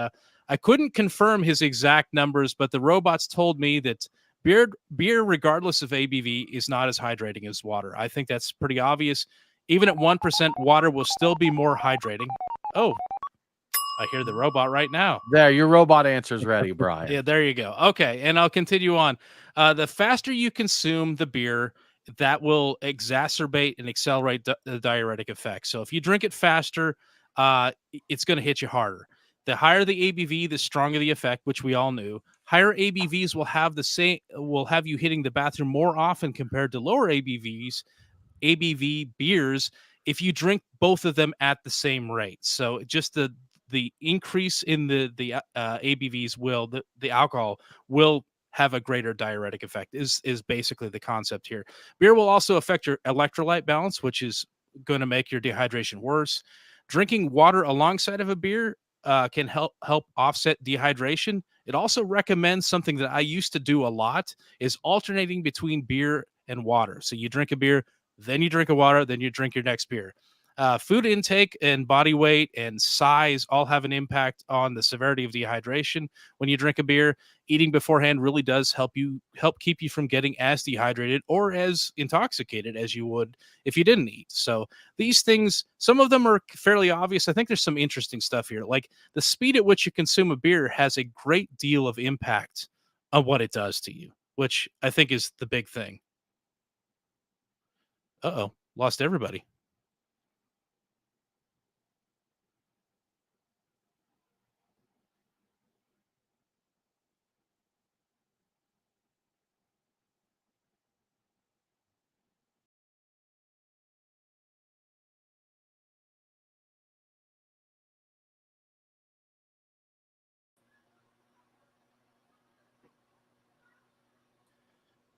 I couldn't confirm his exact numbers, but the robots told me that beer, regardless of ABV, is not as hydrating as water. I think that's pretty obvious. Even at 1%, water will still be more hydrating. Oh, I hear the robot right now. There, your robot answer's ready, Brian. Yeah, there you go. Okay, and I'll continue on. The faster you consume the beer, that will exacerbate and accelerate the diuretic effect. So if you drink it faster, it's going to hit you harder. The higher the ABV, the stronger the effect, which we all knew. Higher ABVs will have you hitting the bathroom more often compared to lower ABV beers if you drink both of them at the same rate. So just the increase in the ABVs the alcohol will have a greater diuretic effect is basically the concept here. Beer will also affect your electrolyte balance, which is going to make your dehydration worse. Drinking water alongside of a beer can help offset dehydration It also recommends something that I used to do a lot is alternating between beer and water. So you drink a beer, then you drink a water, then you drink your next beer. Food intake and body weight and size all have an impact on the severity of dehydration when you drink a beer. Eating beforehand really does help keep you from getting as dehydrated or as intoxicated as you would if you didn't eat. So these things, some of them are fairly obvious. I think there's some interesting stuff here. Like the speed at which you consume a beer has a great deal of impact on what it does to you, which I think is the big thing. Uh-oh, lost everybody.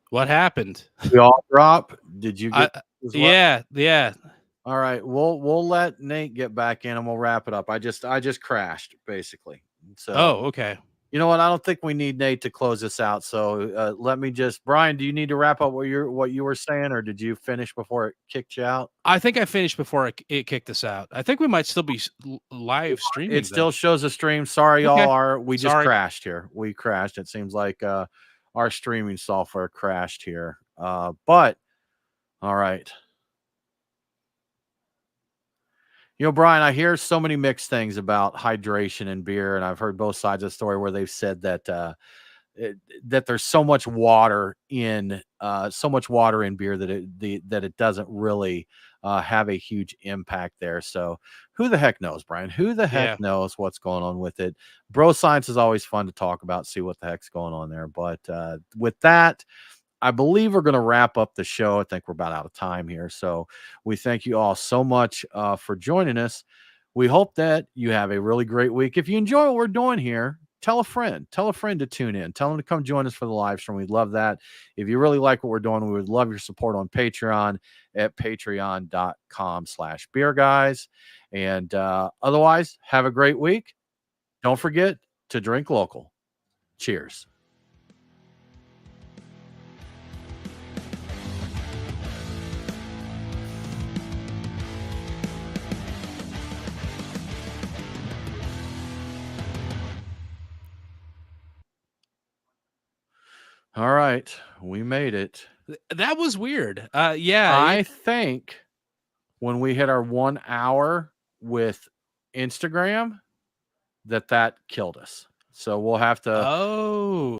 What happened? We all drop. Did you get? Yeah. All right, we'll let Nate get back in and we'll wrap it up. I just crashed basically. So okay. You know what? I don't think we need Nate to close this out. So let me just, Brian, do you need to wrap up what you were saying, or did you finish before it kicked you out? I think I finished before it kicked us out. I think we might still be live streaming. It still shows a stream. Sorry, y'all we just Sorry. crashed here. We crashed. It seems like our streaming software crashed here. But all right. You know, Brian, I hear so many mixed things about hydration and beer, and I've heard both sides of the story where they've said that that there's so much water in beer that it doesn't really have a huge impact there. So who the heck knows, Brian? Who the heck knows what's going on with it? Bro science is always fun to talk about, see what the heck's going on there. But with that, I believe we're going to wrap up the show. I think we're about out of time here. So we thank you all so much for joining us. We hope that you have a really great week. If you enjoy what we're doing here, tell a friend to tune in. Tell them to come join us for the live stream. We'd love that. If you really like what we're doing, we would love your support on Patreon at patreon.com/beerguys. And otherwise, have a great week. Don't forget to drink local. Cheers. All right, we made it. That was weird. Yeah. I think when we hit our 1 hour with Instagram, that killed us. So we'll have to. Oh.